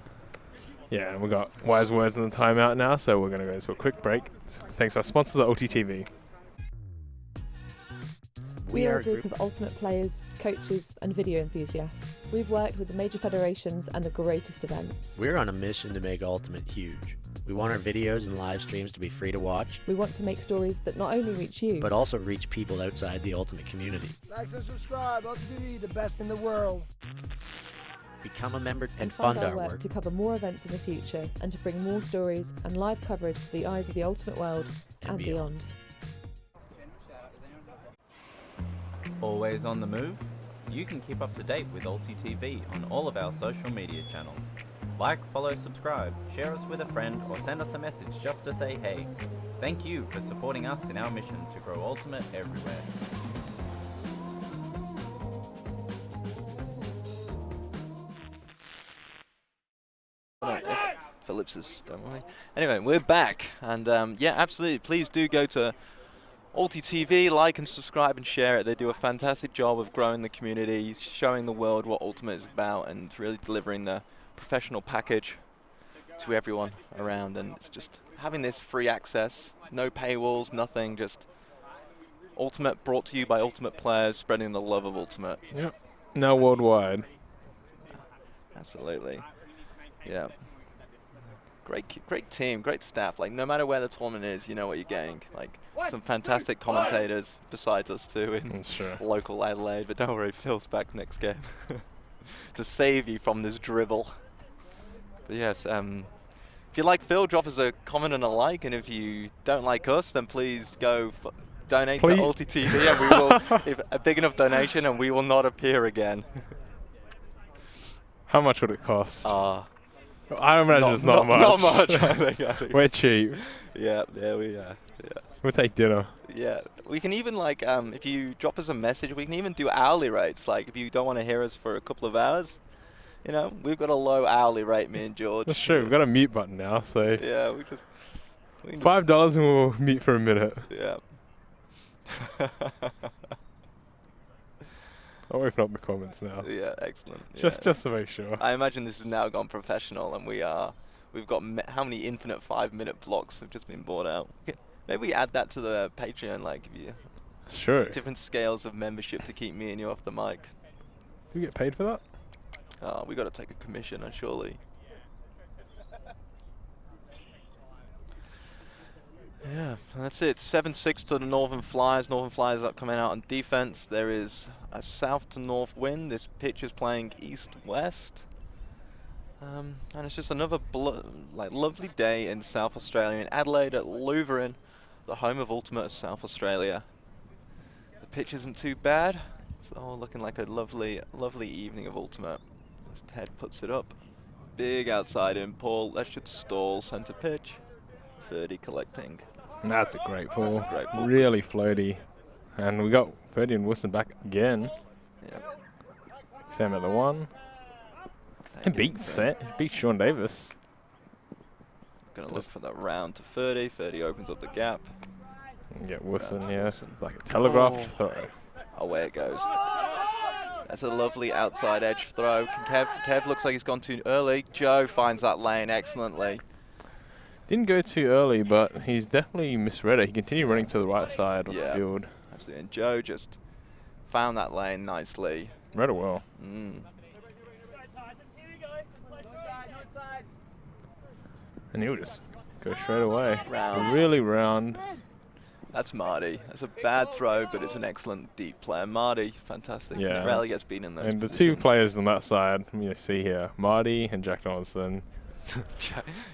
Yeah, and we got wise words in the timeout now, so we're going to go to a quick break. Thanks to our sponsors at ULTI.TV. We are a group of ultimate players, coaches and video enthusiasts. We've worked with the major federations and the greatest events. We're on a mission to make Ultimate huge. We want our videos and live streams to be free to watch. We want to make stories that not only reach you, but also reach people outside the Ultimate community. Like and subscribe, ULTI.TV, the best in the world. Become a member and fund fund our work to cover more events in the future and to bring more stories and live coverage to the eyes of the Ultimate world and beyond. Always on the move? You can keep up to date with ULTI.TV on all of our social media channels. Like, follow, subscribe, share us with a friend, or send us a message just to say hey. Thank you for supporting us in our mission to grow Ultimate everywhere. Phillips is done. Anyway, we're back, and yeah, absolutely. Please do go to ULTI.TV, like and subscribe and share it. They do a fantastic job of growing the community, showing the world what Ultimate is about, and really delivering the professional package to everyone around. And it's just having this free access, no paywalls, nothing, just Ultimate brought to you by Ultimate players, spreading the love of Ultimate. Yep. Now worldwide. Absolutely. Yeah. Great team, great staff. Like, no matter where the tournament is, you know what you're getting. Like, some fantastic commentators besides us too in local Adelaide. But don't worry, Phil's back next game to save you from this dribble. But yes, if you like Phil, drop us a comment and a like. And if you don't like us, then please go donate to ULTI.TV, and we will if a big enough donation, and we will not appear again. How much would it cost? I imagine it's not much. Not much. I think. We're cheap. Yeah, we are. Yeah. We'll take dinner. Yeah, we can even, like, if you drop us a message, we can even do hourly rates. Like, if you don't want to hear us for a couple of hours, you know, we've got a low hourly rate, me and George. That's true. We've got a mute button now, so yeah, we can $5 and we'll mute for a minute. Yeah. I'll open up the comments now. Yeah, excellent. Just to make sure. I imagine this has now gone professional, and we've got how many infinite 5-minute blocks have just been bought out. Okay. Maybe we add that to the Patreon, like, if you different scales of membership to keep me and you off the mic. Do we get paid for that? We got to take a commission, surely. Yeah, that's it. 7-6 to the Northern Flyers. Northern Flyers are coming out on defense. There is a south to north wind. This pitch is playing east-west. And it's just another lovely day in South Australia, in Adelaide at Louvain, the home of Ultimate of South Australia. The pitch isn't too bad. It's all looking like a lovely evening of Ultimate. As Ted puts it up. Big outside in, Paul. That should stall centre pitch. 30 collecting. That's a great pull. Really floaty. And we got 30 and Wilson back again. Yep. Sam at the 1. And beats Sean Davis. Gonna look for that round to 30. 30 opens up the gap. Yeah, Wilson, like a telegraphed throw. Away it goes. That's a lovely outside edge throw. Kev looks like he's gone too early. Joe finds that lane excellently. Didn't go too early, but he's definitely misread it. He continued running to the right side of the field. Absolutely. And Joe just found that lane nicely. Read it well. And he'll just Go straight away. Round. Really round. That's Marty. That's a bad throw, but it's an excellent deep player. Marty, fantastic. Yeah. Rarely gets beaten in those And the positions. two players on that side, you see here, Marty and Jack Donaldson.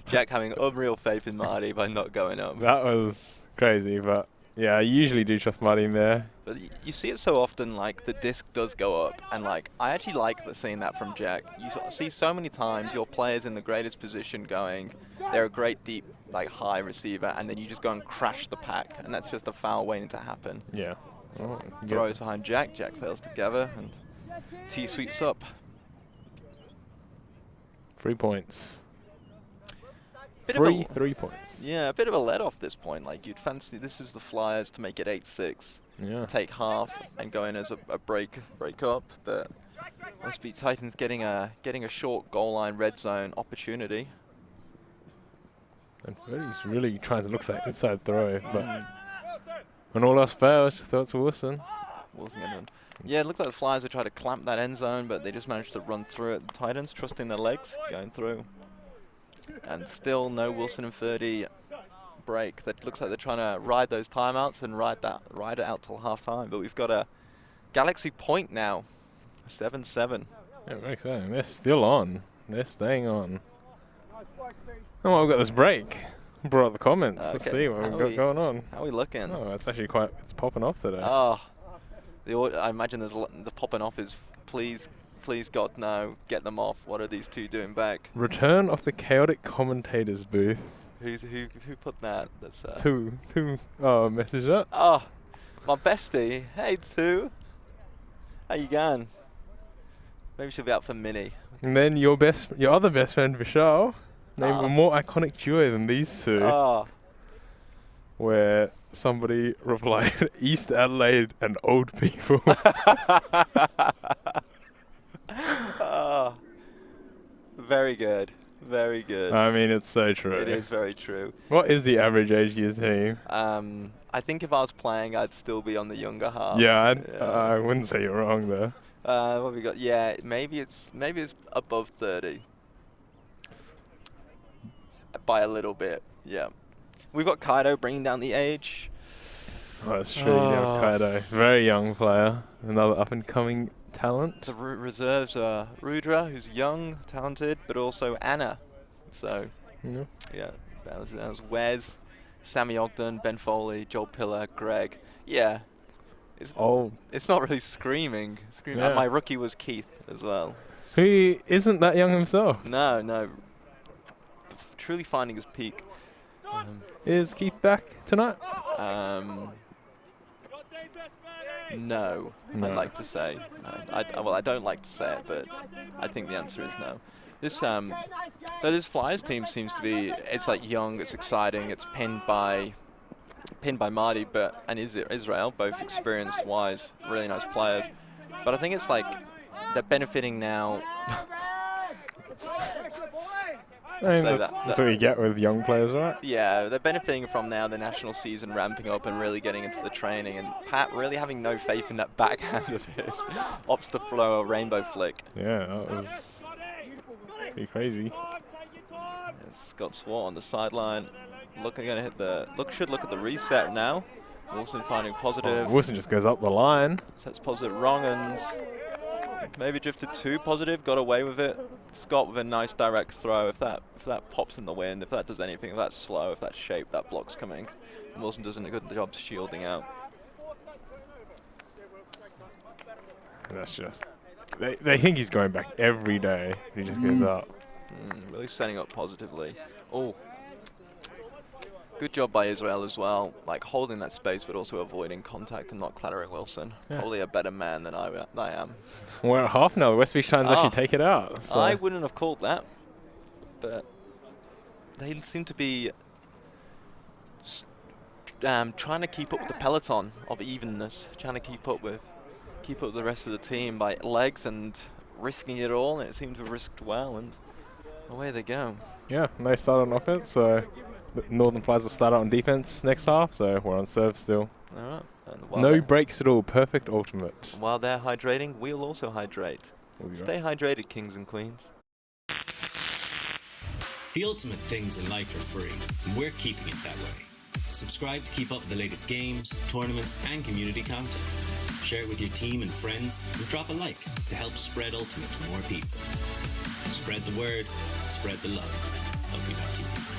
Jack having unreal faith in Marty by not going up. That was crazy, but yeah, I usually do trust Marty in there. But you see it so often, like the disc does go up, and like I actually like seeing that from Jack. You see so many times your players in the greatest position going, they're a great deep, like high receiver, and then you just go and crash the pack, and that's just a foul waiting to happen. Yeah. Oh, Throws behind Jack, Jack fails to gather, and T sweeps up. 3 points. Bit Free of a, 3 points. yeah, a bit of a let off this point. Like you'd fancy this is the Flyers to make it 8-6. Yeah. Take half and go in as a break up, but must be Titans getting a short goal line red zone opportunity. And Freddie's really trying to look for that inside throw, but when all else fails, just throw it to Wilson. Yeah, it looked like the Flyers would try to clamp that end zone, but they just managed to run through it. The Titans trusting their legs, going through. And still no Wilson and 30 break. That looks like they're trying to ride those timeouts and ride it out till half time. But we've got a Galaxy point now, 7-7. Yeah, very exciting. They're still on. They're staying on. Oh, well, we've got this break. Brought up the comments. Let's see what we've got going on. How are we looking? Oh, it's actually it's popping off today. Oh, I imagine the popping off is please God no, get them off. What are these two doing back? Return of the chaotic commentators booth. Who put that? That's Two. Oh, message that. Oh, my bestie. Hey, Two. How you going? Maybe she'll be out for Mini. And then your other best friend Vishal. Name a more iconic duo than these two. Oh. Where somebody replied, East Adelaide and old people. Oh. Very good. Very good. I mean, it's so true. It is very true. What is the average age of your team? I think if I was playing, I'd still be on the younger half. Yeah, I wouldn't say you're wrong there. What have we got? Yeah, maybe it's above 30. By a little bit, yeah. We've got Kaido bringing down the age. Oh, that's true. Yeah, Kaido, very young player, another up-and-coming talent. The reserves are Rudra, who's young, talented, but also Anna. So, yeah, that was Wes, Sammy Ogden, Ben Foley, Joel Pillar, Greg. Yeah, it's not really screaming. Yeah. And my rookie was Keith as well. Who isn't that young himself? No. Truly finding his peak. Is Keith back tonight? No, I'd like to say. I don't like to say it, but I think the answer is no. This Flyers team seems to be, it's like young, it's exciting, it's pinned by Marty and Israel, both experienced-wise, really nice players. But I think it's like they're benefiting now. I mean, that's what you get with young players, right? Yeah, they're benefiting from now the national season ramping up and really getting into the training, and Pat really having no faith in that backhand of his. Opts to throw a rainbow flick. Yeah, that was pretty crazy. Scott Swart on the sideline, should look at the reset now. Wilson finding positive. Wilson just goes up the line. Sets positive wrong and maybe drifted too positive, got away with it. Scott with a nice direct throw. If that pops in the wind, if that does anything, if that's slow, if that's shape, that block's coming. And Wilson does a good job shielding out. That's just they think he's going back every day. He just goes up. Really setting up positively. Oh. Good job by Israel as well, like holding that space but also avoiding contact and not clattering Wilson. Yeah. Probably a better man than I am. We're at half now. The West Beach Titans actually take it out. So. I wouldn't have called that, but they seem to be trying to keep up with the peloton of evenness, trying to keep up with the rest of the team by legs and risking it all, and it seemed to have risked well, and away they go. Yeah, and they start on offense, so the Northern Flyers will start out on defense next half, so we're on serve still. All right. No breaks at all. Perfect ultimate. While they're hydrating, we'll also hydrate. Stay hydrated, kings and queens. The ultimate things in life are free, and we're keeping it that way. Subscribe to keep up with the latest games, tournaments, and community content. Share it with your team and friends, and drop a like to help spread Ultimate to more people. Spread the word, spread the love. ULTI.TV.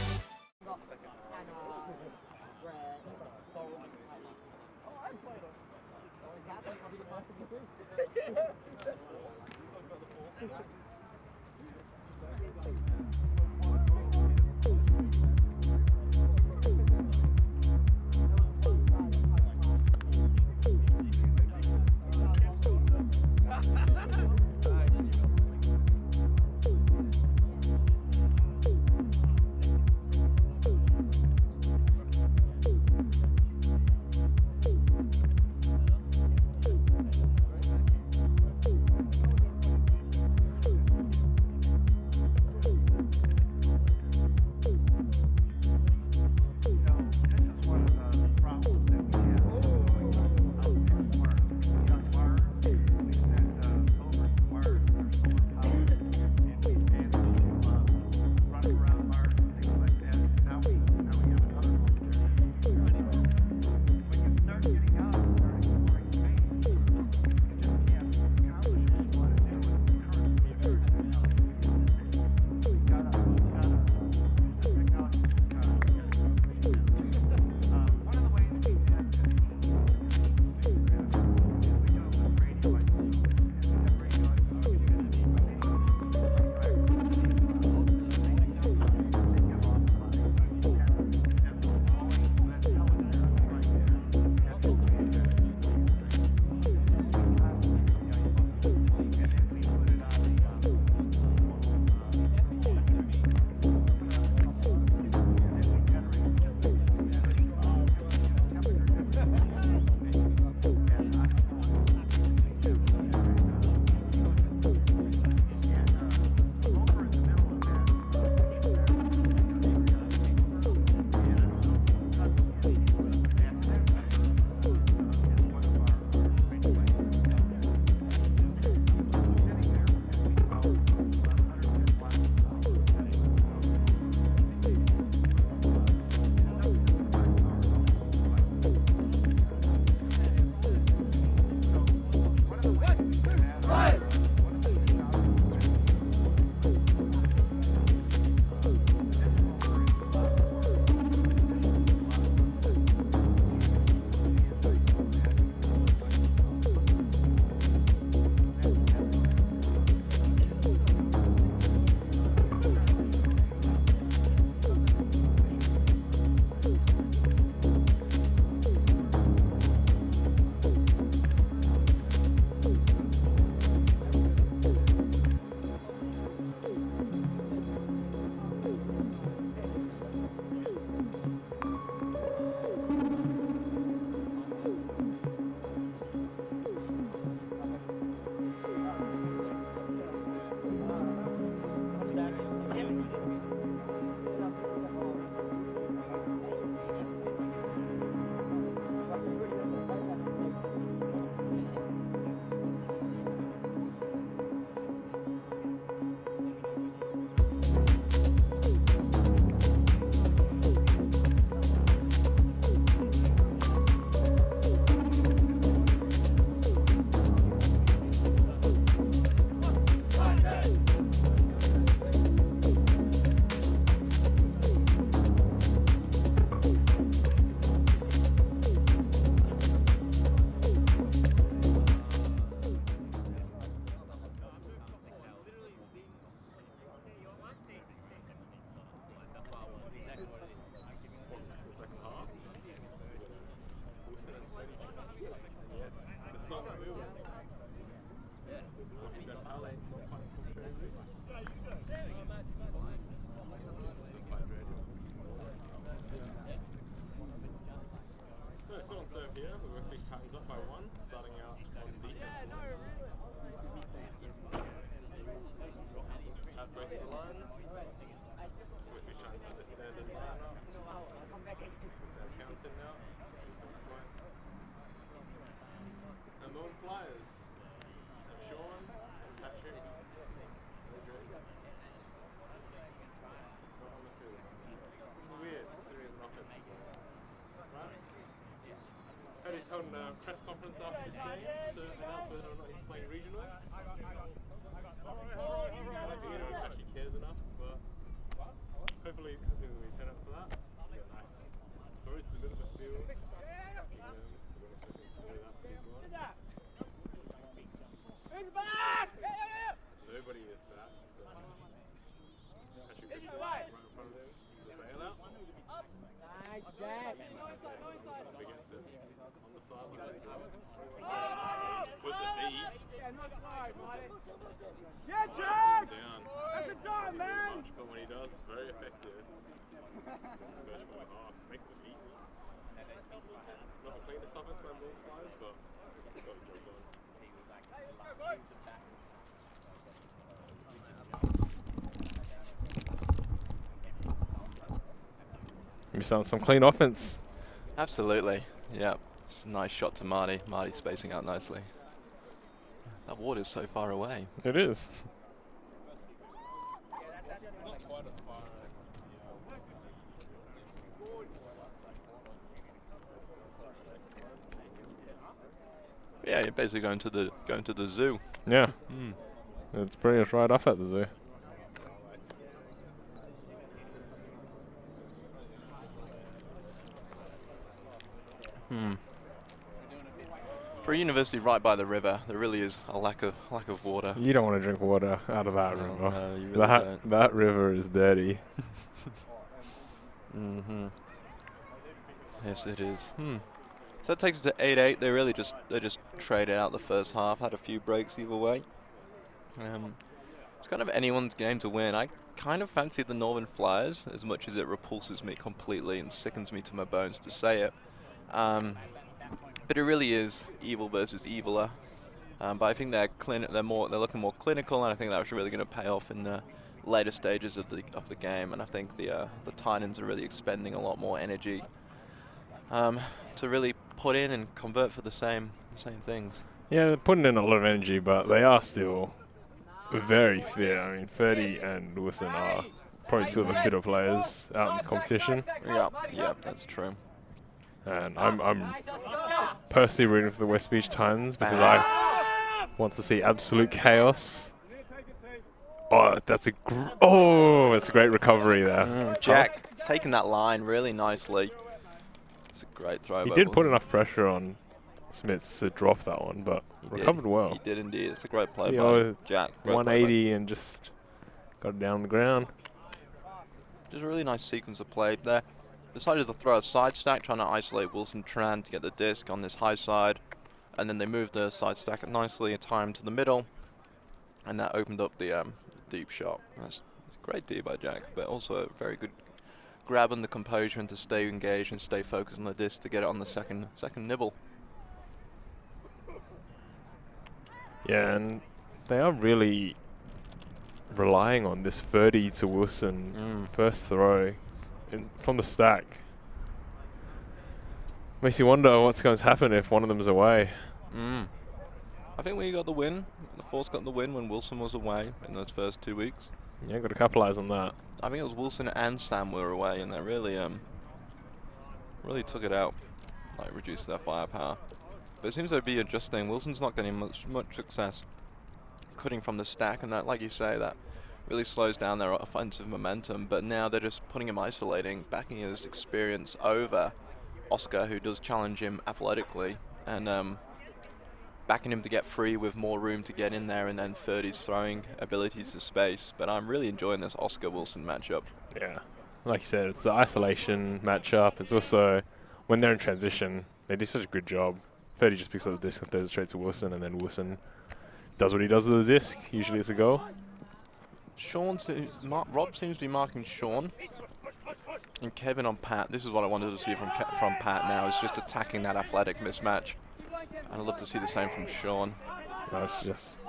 So still on serve here, the West Beach Titans up by 1, starting out on defense. At both of the lines. West Beach Titans have their standard lineup. Sam counts in now, defense point. And the Flyers have Sean and Patrick. press conference after this game to announce whether or not he's playing regionals. I don't think anyone actually cares enough, but hopefully we turn up for that. Yeah, nice. Throw to the middle of the field. Nobody is back, so actually right in front of him. The bailout. Nice catch. Against it on the sideline. Puts it deep. Yeah, Jack! Down. That's a dime, man! Much, but when he does, it's very effective. That's the first 1.5. Makes it easy. Not the cleanest offense by ball players, but he's got the job done. You sound some clean offense. Absolutely. Yeah. It's a nice shot to Marty. Marty spacing out nicely. That water's so far away. It is. Yeah, you're basically going to the zoo. Yeah. It's pretty much right off at the zoo. For a university right by the river, there really is a lack of water. You don't want to drink water out of that river. No, you really don't. That river is dirty. Yes, it is. So that takes us to 8-8. They just traded out the first half. Had a few breaks either way. It's kind of anyone's game to win. I kind of fancy the Northern Flyers as much as it repulses me completely and sickens me to my bones to say it. But it really is evil versus eviler. But I think they're looking more clinical, and I think that's really going to pay off in the later stages of the game. And I think the Titans are really expending a lot more energy to really put in and convert for the same things. Yeah, they're putting in a lot of energy, but they are still very fit. I mean, Ferdy and Wilson are probably two of the fitter players out in the competition. Yeah, that's true. And I'm personally rooting for the West Beach Titans because I want to see absolute chaos. Oh, that's a great recovery there. Jack taking that line really nicely. It's a great throw. He did put enough pressure on Smits to drop that one, but recovered well. He did indeed. It's a great play by Jack. 180 and just got it down on the ground. Just a really nice sequence of play there. Decided to throw a side stack, trying to isolate Wilson Tran to get the disc on this high side, and then they moved the side stack nicely in time to the middle, and that opened up the deep shot. That's a great D by Jack, but also a very good grab on the composure and to stay engaged and stay focused on the disc to get it on the second nibble. Yeah, and they are really relying on this 30 to Wilson first throw from the stack. Makes you wonder what's going to happen if one of them is away. I think we got the win. The Force got the win when Wilson was away in those first 2 weeks. Yeah, got to capitalize on that. I think it was Wilson and Sam were away, and that really took it out, like reduced their firepower. But it seems to be adjusting. Wilson's not getting much success cutting from the stack, and that, like you say, that really slows down their offensive momentum. But now they're just putting him isolating, backing his experience over Oscar, who does challenge him athletically, and backing him to get free with more room to get in there, and then 30's throwing abilities to space. But I'm really enjoying this Oscar-Wilson matchup. Yeah, like you said, it's the isolation matchup. It's also when they're in transition, they do such a good job. 30 just picks up the disc and throws it straight to Wilson, and then Wilson does what he does with the disc. Usually it's a goal. Rob seems to be marking Sean. And Kevin on Pat. This is what I wanted to see from Pat now, is just attacking that athletic mismatch. I'd love to see the same from Sean. That's just...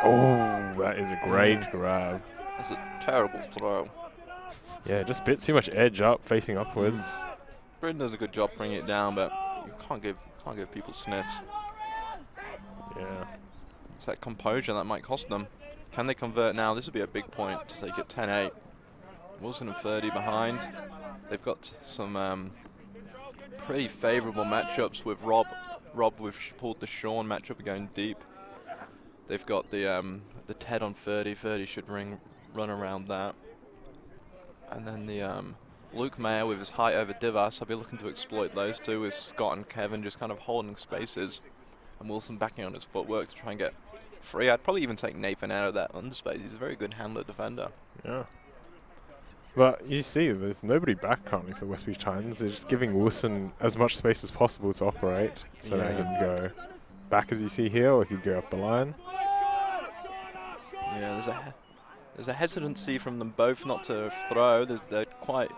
Oh, that is a great grab. That's a terrible throw. Yeah, just a bit too much edge up, facing upwards. Britain does a good job bringing it down, but you can't give people sniffs. Yeah. It's that composure that might cost them. Can they convert now? This would be a big point to take it 10-8. Wilson and 30 behind. They've got some pretty favourable matchups with Rob Rob with pulled the Sean matchup going deep. They've got the Ted on 30. 30 should run around that. And then the Luke Mayer with his height over Divas. I'll be looking to exploit those two with Scott and Kevin just kind of holding spaces. And Wilson backing on his footwork to try and get free. I'd probably even take Nathan out of that underspace. He's a very good handler defender. Yeah. But you see, there's nobody back currently for the West Beach Titans. They're just giving Wilson as much space as possible to operate. So that he can go back as you see here, or he could go up the line. Yeah, there's a hesitancy from them both not to throw. They're quite...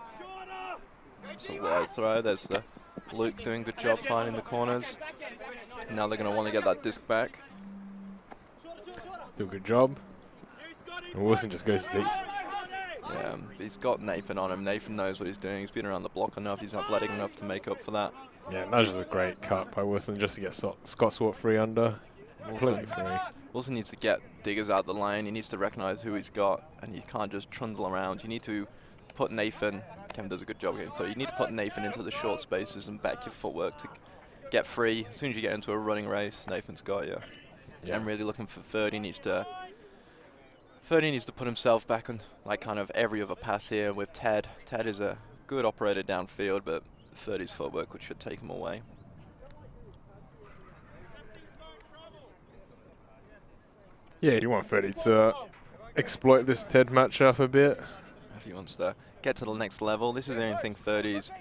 It's a low throw. There's the Luke doing a good job finding the corners. Now they're going to want to get that disc back. Do a good job. And Wilson just goes deep. Yeah, he's got Nathan on him. Nathan knows what he's doing. He's been around the block enough. He's athletic enough to make up for that. Yeah, that was just a great cut by Wilson just to get Scott Swart free under. Completely free. Wilson needs to get diggers out the lane. He needs to recognize who he's got, and you can't just trundle around. You need to put Nathan... Kevin does a good job again. So you need to put Nathan into the short spaces and back your footwork to get free. As soon as you get into a running race, Nathan's got you. Yeah. I'm really looking for 30 needs to put himself back on like kind of every other pass here with Ted. Ted is a good operator downfield, but 30's footwork which should take him away. Yeah, you want 30 to exploit this Ted matchup a bit. If he wants to get to the next level. This is the only thing 30's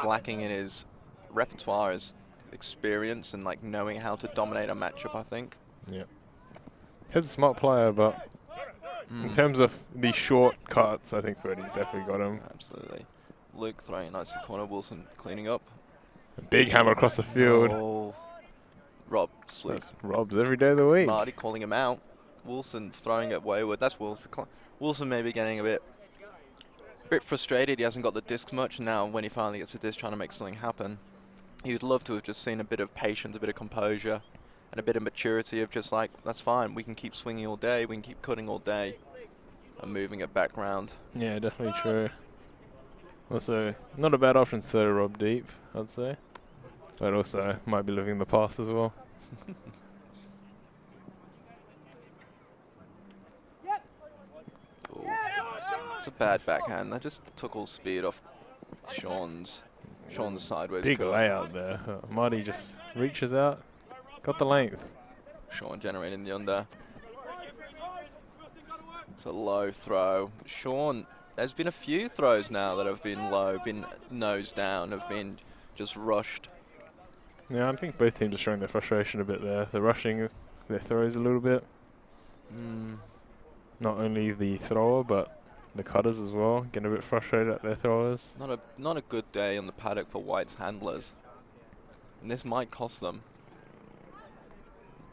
lacking in his repertoire is experience and like knowing how to dominate a matchup, I think. Yeah. Ted's a smart player, but in terms of the short cuts, I think 30's definitely got him. Absolutely. Luke throwing it nice to the corner. Wilson cleaning up. A big hammer across the field. Oh. Rob sweet. That's Rob's every day of the week. Marty calling him out. Wilson throwing it wayward. That's Wilson. Wilson maybe getting a bit frustrated. He hasn't got the disc much now. When he finally gets the disc, trying to make something happen. You'd love to have just seen a bit of patience, a bit of composure, and a bit of maturity of just like, that's fine. We can keep swinging all day. We can keep cutting all day, and moving it back round. Yeah, definitely true. Also, not a bad option to throw Rob deep, I'd say. But also, might be living in the past as well. It's a bad backhand. That just took all speed off Sean's sideways. Big layout there. Marty just reaches out, got the length. Sean generating the under. It's a low throw. Sean, there's been a few throws now that have been low, been nose down, have been just rushed. Yeah, I think both teams are showing their frustration a bit there. They're rushing their throws a little bit. Not only the thrower, but the cutters as well, getting a bit frustrated at their throwers. Not a good day on the paddock for White's handlers. And this might cost them.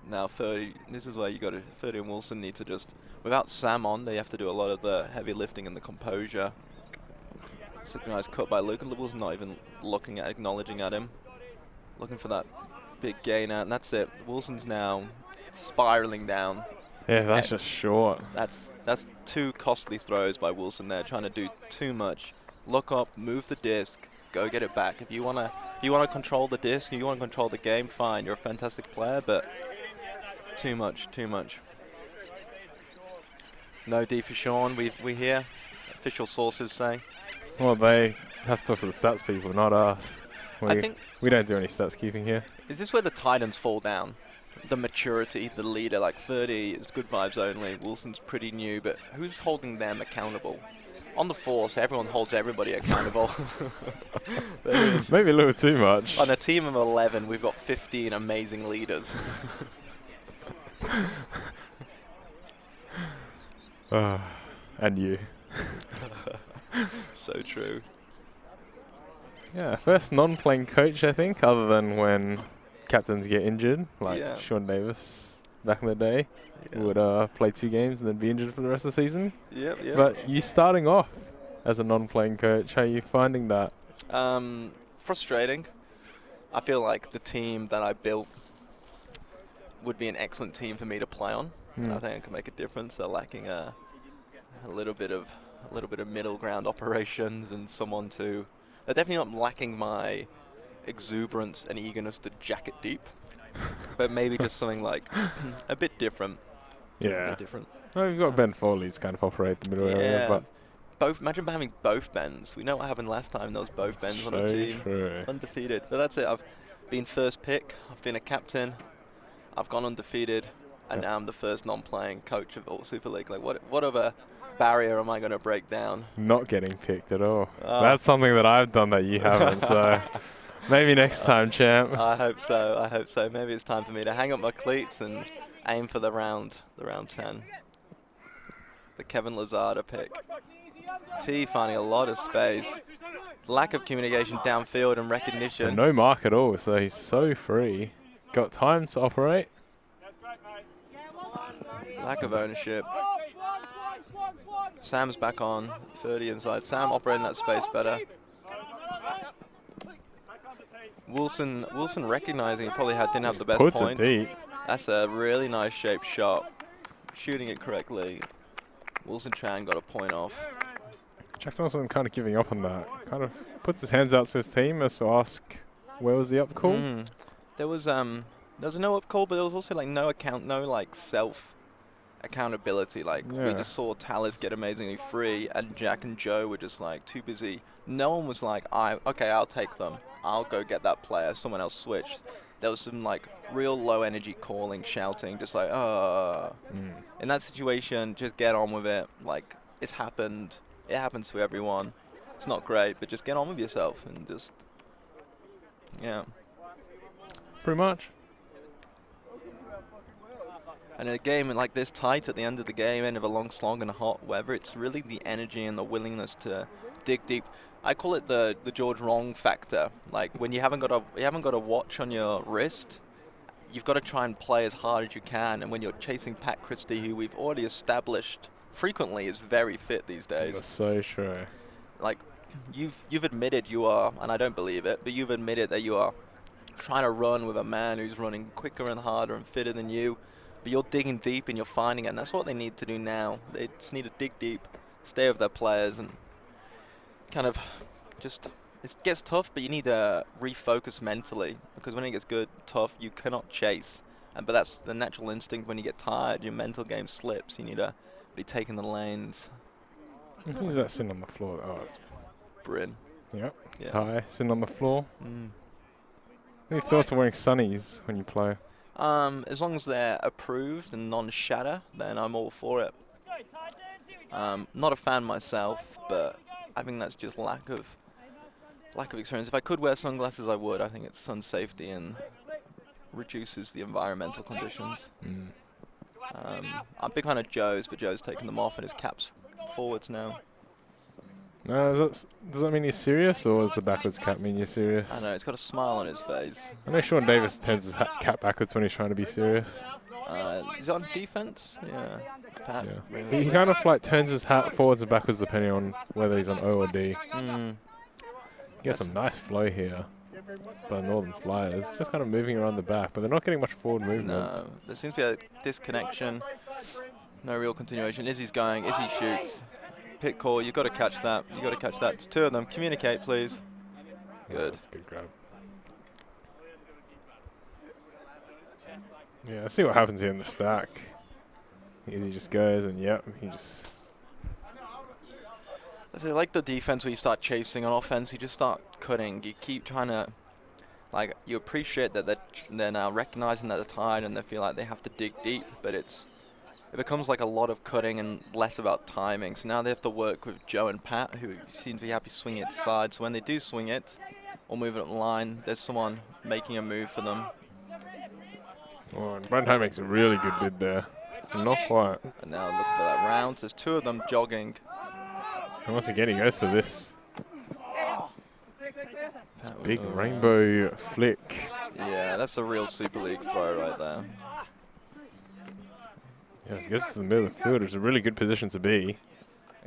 Now 30, this is where you got to, 30 and Wilson need to just, without Sam on, they have to do a lot of the heavy lifting and the composure. It's a nice cut by Luke, and Wilson's not even looking at, acknowledging at him. Looking for that big gain out, and that's it. Wilson's now spiraling down. Yeah, that's just short. That's two costly throws by Wilson there, trying to do too much. Look up, move the disc, go get it back. If you wanna control the disc, you wanna control the game, fine. You're a fantastic player, but too much. No D for Sean. We hear official sources say. Well, they have to talk to the stats people, not us. I think we don't do any stats keeping here. Is this where the Titans fall down? The maturity, the leader, like 30 is good vibes only. Wilson's pretty new, but who's holding them accountable? On the force, everyone holds everybody accountable. Maybe a little too much. On a team of 11, we've got 15 amazing leaders. And you. So true. Yeah, first non-playing coach, I think, other than when captains get injured, like Sean Davis back in the day, would play 2 games and then be injured for the rest of the season. Yep. But you starting off as a non-playing coach, how are you finding that? Frustrating. I feel like the team that I built would be an excellent team for me to play on. I think I can make a difference. They're lacking a little bit of middle ground operations and someone to. They're definitely not lacking my exuberance and eagerness to jack it deep, but maybe just something like a bit different. A Yeah. bit different. Well, you've got Ben Foley's kind of operate the middle area, but Imagine having both Bens. We know what happened last time. There was both Bens on the so team. true. Undefeated. But that's it. I've been first pick. I've been a captain. I've gone undefeated. And now I'm the first non-playing coach of all Super League. Like, what other barrier am I going to break down? Not getting picked at all. Oh. That's something that I've done that you haven't, so maybe next time, champ. I hope so. I hope so. Maybe it's time for me to hang up my cleats and aim for the round 10. The Kevin Lazarda pick. T finding a lot of space. Lack of communication downfield and recognition. And no mark at all, so he's so free. Got time to operate. Lack of ownership. Sam's back on. 30 inside. Sam operating that space better. Wilson recognizing he probably didn't have the best Puts point. it deep. That's a really nice shaped shot. Shooting it correctly. Wilson Chan got a point off. Jack Dawson kind of giving up on that. Kind of puts his hands out to his team as to ask, where was the up call? There was a no up call, but there was also like no self accountability. Like we just saw Tallis get amazingly free, and Jack and Joe were just like too busy. No one was like, okay, I'll take them. I'll go get that player. Someone else switched. There was some like real low energy calling, shouting, just like, In that situation, just get on with it. Like, it's happened. It happens to everyone. It's not great, but just get on with yourself and just, Pretty much. And in a game like this tight at the end of the game, end of a long slog and a hot whatever, it's really the energy and the willingness to dig deep. I call it the George Wrong factor. Like when you haven't got a watch on your wrist, you've got to try and play as hard as you can. And when you're chasing Pat Christie, who we've already established frequently is very fit these days. That's so true. Like you've admitted you are, and I don't believe it, but you've admitted that you are trying to run with a man who's running quicker and harder and fitter than you. But you're digging deep and you're finding it, and that's what they need to do now. They just need to dig deep, stay with their players, and kind of just, it gets tough, but you need to refocus mentally, because when it gets tough, you cannot chase. But that's the natural instinct. When you get tired, your mental game slips. You need to be taking the lanes. Who's that sitting on the floor? Oh, it's Bryn. Yep. Yeah. Ty sitting on the floor. Any thoughts of wearing sunnies when you play? As long as they're approved and non-shatter, then I'm all for it. Not a fan myself, but I think that's just lack of experience. If I could wear sunglasses, I would. I think it's sun safety and reduces the environmental conditions. I'm a big fan of Joe's, but Joe's taking them off and his cap's forwards now. No, does that mean he's serious, or does the backwards cap mean you're serious? I know, he's got a smile on his face. I know Sean Davis turns his cap backwards when he's trying to be serious. He's on defense? Yeah. Pat, Yeah. He kind of like turns his hat forwards and backwards depending on whether he's on O or D. Get some nice flow here by Northern Flyers. Just kind of moving around the back, but they're not getting much forward movement. No, there seems to be a disconnection. No real continuation. Izzy's going, Izzy shoots. Pick call, you've got to catch that. You've got to catch that. It's two of them. Communicate, please. Good. That's a good grab. Yeah, let's see what happens here in the stack. Izzy just goes, and yep, he just... I like the defense where you start chasing. On offense, you just start cutting. You keep trying to, like, you appreciate that they're now recognizing that they're tired and they feel like they have to dig deep, but it becomes like a lot of cutting and less about timing. So now they have to work with Joe and Pat, who seem to be happy swinging it side. So when they do swing it or move it up the line, there's someone making a move for them. Oh, and Brandheim makes a really good bid there. Not quite. And now looking for that round. There's two of them jogging. And once again, he goes for this. This big rainbow flick. Yeah, that's a real Super League throw right there. Yeah, it gets to the middle of the field, which is a really good position to be.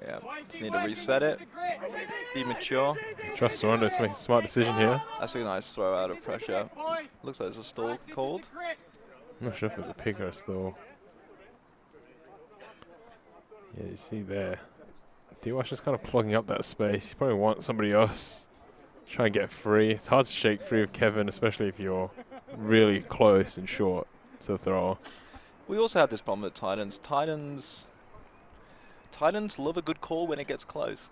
Yeah, just need to reset it. Be mature. Trust Surrender to make a smart decision here. That's a nice throw out of pressure. Looks like there's a stall called. I'm not sure if it's a pick or a stall. Yeah, you see there. D-Wash just kind of plugging up that space. You probably want somebody else Try and get free. It's hard to shake free of Kevin, especially if you're really close and short to the thrower. We also have this problem with Titans. Titans love a good call when it gets close.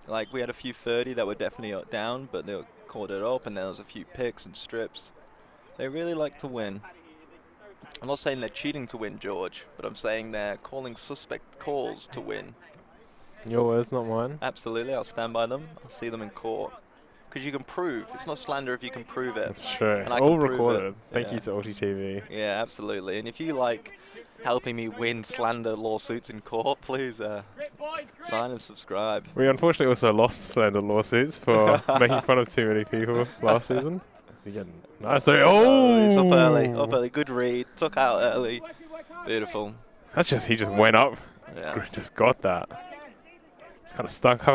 Like, we had a few 30 that were definitely down, but they called it up, and then there was a few picks and strips. They really like to win. I'm not saying they're cheating to win, George, but I'm saying they're calling suspect calls to win. Your words, not mine. Absolutely, I'll stand by them. I'll see them in court. Because you can prove. It's not slander if you can prove it. That's true. And I All can prove recorded. it. Thank you to ULTI.TV. Yeah, absolutely. And if you like helping me win slander lawsuits in court, please sign and subscribe. We unfortunately also lost slander lawsuits for making fun of too many people last season. Nice. He's up early. Good read. Took out early. Beautiful. He just went up. Yeah. Just got that. Just kind of snuck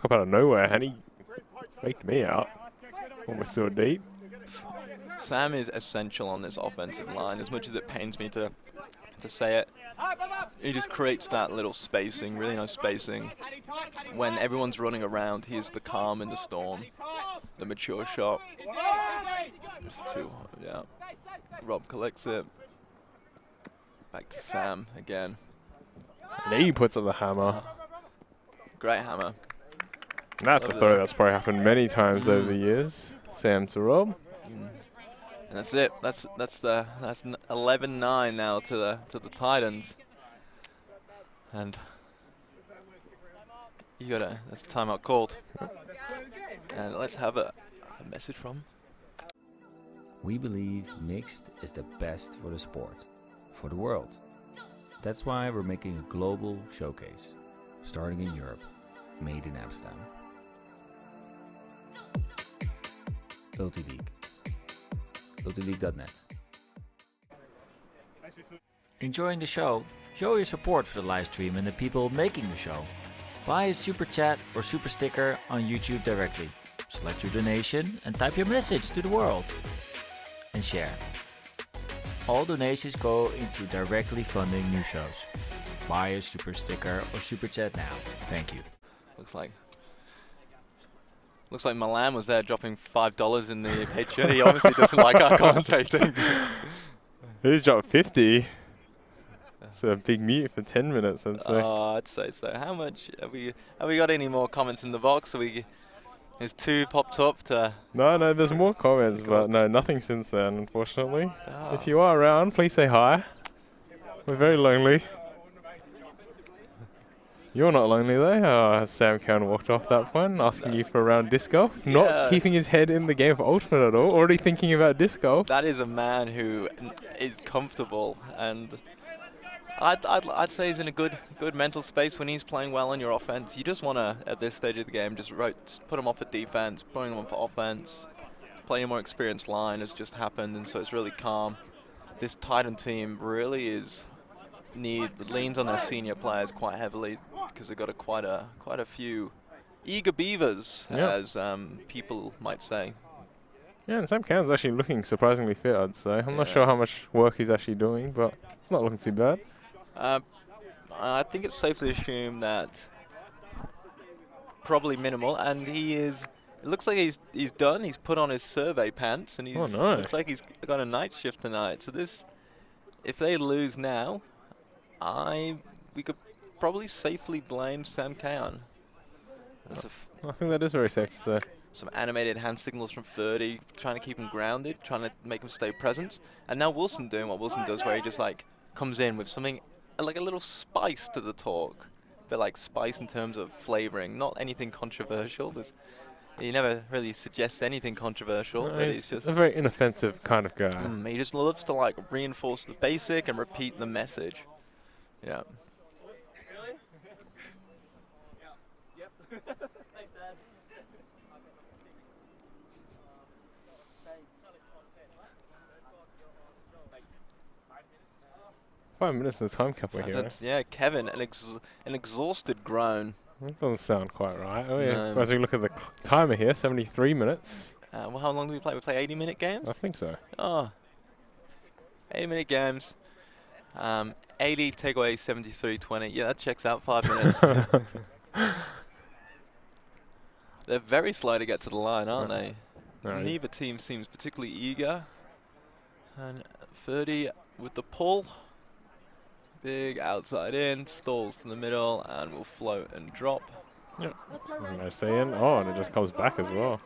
up out of nowhere, and he faked me out. Almost so deep. Sam is essential on this offensive line, as much as it pains me to say it. He just creates that little spacing, really nice spacing. When everyone's running around, he is the calm in the storm, the mature shot. Just yeah. Rob collects it. Back to Sam again. And he puts up the hammer. Great hammer. And that's a throw that's probably happened many times over the years. Sam to Rob. And that's it. That's 11-9 now to the Titans. And that's timeout called. And let's have a message from. We believe mixed is the best for the sport, for the world. That's why we're making a global showcase, starting in Europe, made in Amsterdam. ULTI.TV. ULTILeague.net. Enjoying the show? Show your support for the live stream and the people making the show. Buy a super chat or super sticker on YouTube directly. Select your donation and type your message to the world. And share. All donations go into directly funding new shows. Buy a super sticker or super chat now. Thank you. Looks like Milan was there dropping $5 in the picture. He obviously doesn't like our commentating. He's dropped 50. It's a big mute for 10 minutes, I'd say. Oh, I'd say so. How much have we got any more comments in the box? Is 2 popped up to? No, there's more comments, but no, nothing since then, unfortunately. Oh. If you are around, please say hi. We're very lonely. You're not lonely though. Sam Cowan walked off that one, asking you for a round disc golf. Not keeping his head in the game for Ultimate at all. Already thinking about disc golf. That is a man who is comfortable, and I'd say he's in a good mental space when he's playing well on your offense. You just want to, at this stage of the game, just put him off at defense, put him on for offense. Play a more experienced line has just happened, and so it's really calm. This Titan team really leans on their senior players quite heavily, because they've got quite a few eager beavers, as people might say. Yeah, and Sam Cowan's actually looking surprisingly fit, I'd say. I'm not sure how much work he's actually doing, but it's not looking too bad. I think it's safe to assume that probably minimal, and he is. It looks like he's done. He's put on his survey pants, and looks like he's got a night shift tonight. So if they lose now, we could probably safely blame Sam Cowan. I think that is very safe to say. Some animated hand signals from 30, trying to keep him grounded, trying to make him stay present. And now Wilson doing what Wilson does, where he just comes in with something like a little spice to the talk. A bit like spice in terms of flavoring, not anything controversial. He never really suggests anything controversial, but he's just a very inoffensive kind of guy. He just loves to reinforce the basic and repeat the message. Yeah. Really? Yep. Thanks, Dad. 5 minutes in the time cap we're here. Yeah, Kevin, an exhausted groan. That doesn't sound quite right. Oh yeah. As we look at the timer here, 73 minutes. Well, how long do we play? We play 80-minute games? I think so. Oh. 80-minute games. 80 take away 73.20. Yeah, that checks out. 5 minutes. They're very slow to get to the line, aren't Right. they? Right. Neither team seems particularly eager. And 30 with the pull. Big outside in, stalls to the middle, and will float and drop. Yep. No seeing. Oh, and it just comes back as well.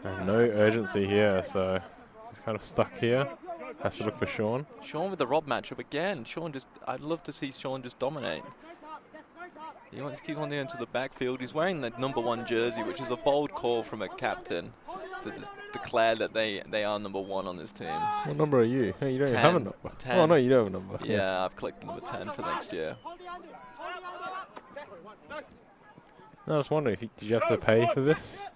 And no urgency here, so he's kind of stuck here. Has to look for Sean. Sean with the Rob matchup again. I'd love to see Sean just dominate. He wants to keep on into the backfield. He's wearing the #1 jersey, which is a bold call from a captain to just declare that they are #1 on this team. What number are you? Hey, you don't even 10. have a number. 10. Oh, no, you don't have a number. Yeah, I've clicked number 10 for next year. No, I was wondering, did you have to pay for this?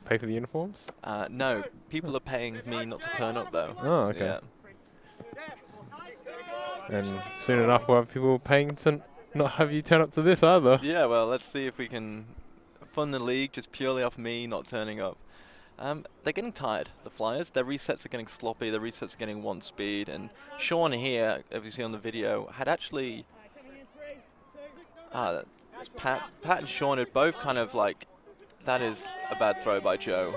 Pay for the uniforms? No, people are paying me not to turn up, though. Oh, okay. Yeah. And soon enough we'll have people paying to not have you turn up to this either. Yeah, well, let's see if we can fund the league just purely off me not turning up. They're getting tired, the Flyers. Their resets are getting sloppy. Their resets are getting 1 speed. And Sean here, as you see on the video, had actually... Pat and Sean had both kind of like, that is a bad throw by Joe.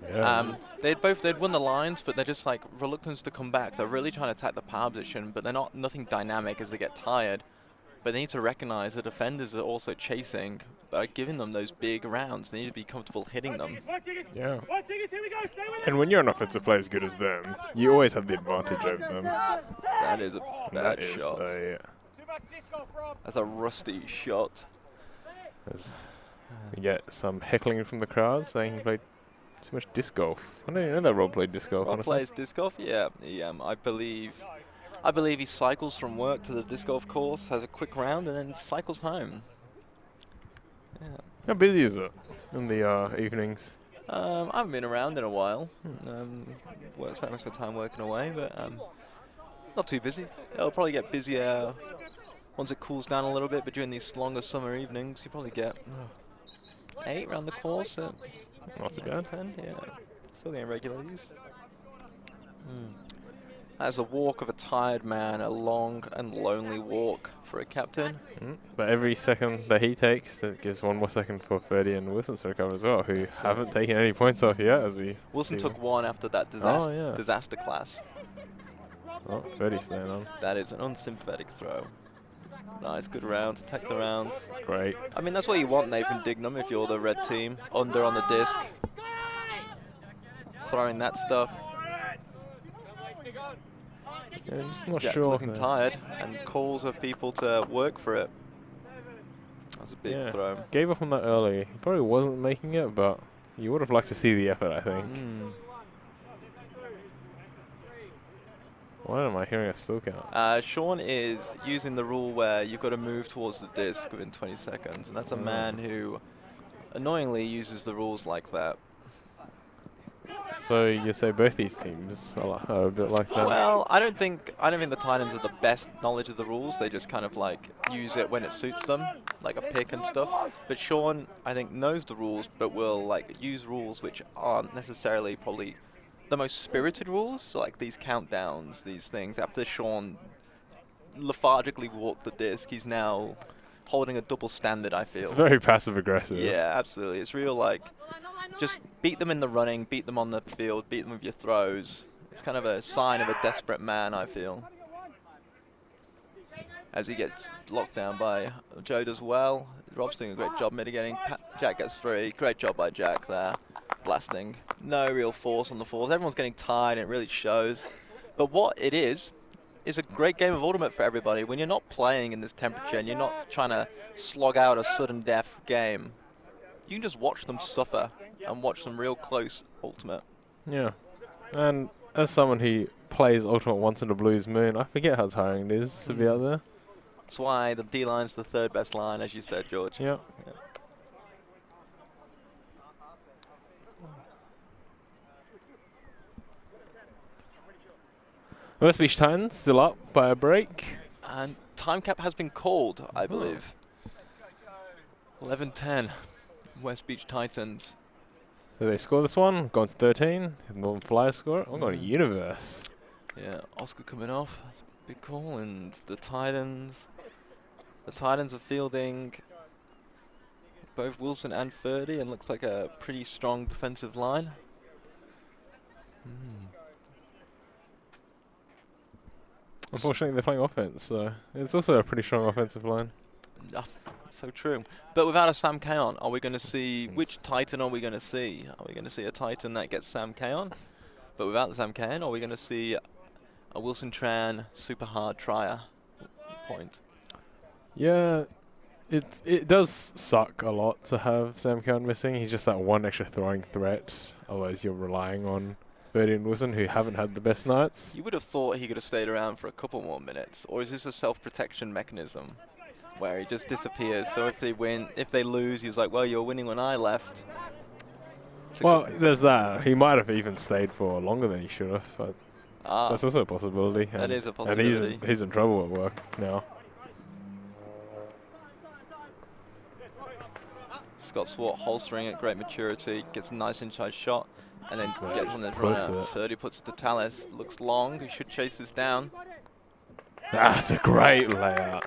Yeah. They'd won the lines, but they're just like reluctant to come back. They're really trying to attack the power position, but they're nothing dynamic as they get tired. But they need to recognize the defenders are also chasing by giving them those big rounds. They need to be comfortable hitting them. Yeah. And when you're an offensive player as good as them, you always have the advantage over them. That is a bad shot. That's a rusty shot. We get some heckling from the crowd saying he played too much disc golf. I didn't even know that Rob played disc golf. Rob plays disc golf? Yeah. I believe he cycles from work to the disc golf course, has a quick round, and then cycles home. Yeah. How busy is it in the evenings? I haven't been around in a while. Spent most of the time working away, but not too busy. It'll probably get busier once it cools down a little bit, but during these longer summer evenings, you probably get 8 around the course. Not too bad. 10, yeah. Still getting regular use. That's a walk of a tired man, a long and lonely walk for a captain. But every second that he takes, that gives 1 more second for 30 and Wilson to recover as well, who haven't taken any points off yet, as we Wilson see took 1 after that disaster, yeah. disaster class. Oh, 30 staying on. That is an unsympathetic throw. Nice, good round, take the rounds. Great. I mean, that's what you want, Nathan Dignam, if you're the red team. Under on the disc. Throwing that stuff. Yeah, I'm just not Jack's sure. looking tired, and calls of people to work for it. That was a big throw. Gave up on that early. He probably wasn't making it, but you would have liked to see the effort, I think. Why am I hearing a still count? Sean is using the rule where you've got to move towards the disc within 20 seconds, and that's a man who annoyingly uses the rules like that. So you say both these teams are a bit like that? Well, I don't think the Titans are the best knowledge of the rules. They just kind of like use it when it suits them, like a pick and stuff. But Sean, I think, knows the rules, but will like use rules which aren't necessarily probably the most spirited rules. So like these countdowns, these things. After Sean lethargically walked the disc, he's now holding a double standard, I feel. It's very passive aggressive. Yeah, absolutely. It's real like, just beat them in the running, beat them on the field, beat them with your throws. It's kind of a sign of a desperate man, I feel. As he gets locked down by Joe does well. Rob's doing a great job mitigating. Jack gets free. Great job by Jack there. Blasting. No real force on the falls. Everyone's getting tired and it really shows. But what it is a great game of Ultimate for everybody. When you're not playing in this temperature and you're not trying to slog out a sudden death game, you can just watch them suffer and watch them real close Ultimate. Yeah. And as someone who plays Ultimate once in a Blues Moon, I forget how tiring it is to be out there. That's why the D-line's the 3rd best line, as you said, George. Yeah. West Beach Titans still up by a break. And time cap has been called, I believe. 11-10, West Beach Titans. So they score this one, gone to 13. Northern Flyers score it. I'm going to Universe. Yeah, Oscar coming off. That's a big call. And the Titans are fielding both Wilson and Furdy, and looks like a pretty strong defensive line. Unfortunately, they're playing offense, so it's also a pretty strong offensive line. So true. But without a Sam K on, are we going to see, which Titan are we going to see? Are we going to see a Titan that gets Sam K on? But without the Sam K on, are we going to see a Wilson Tran super hard trier point? Yeah, it does suck a lot to have Sam Cowan missing. He's just that one extra throwing threat. Otherwise, you're relying on Birdie and Wilson, who haven't had the best nights. You would have thought he could have stayed around for a couple more minutes, or is this a self-protection mechanism where he just disappears? So if they win, if they lose, he's like, well, you're winning when I left. Well, there's that. He might have even stayed for longer than he should have. But that's also a possibility. That is a possibility. And he's in trouble at work now. Scott Swart holstering at great maturity, gets a nice inside shot, and then gets one that's run out. 30 puts it to Tallis, looks long, he should chase this down. That's a great layout.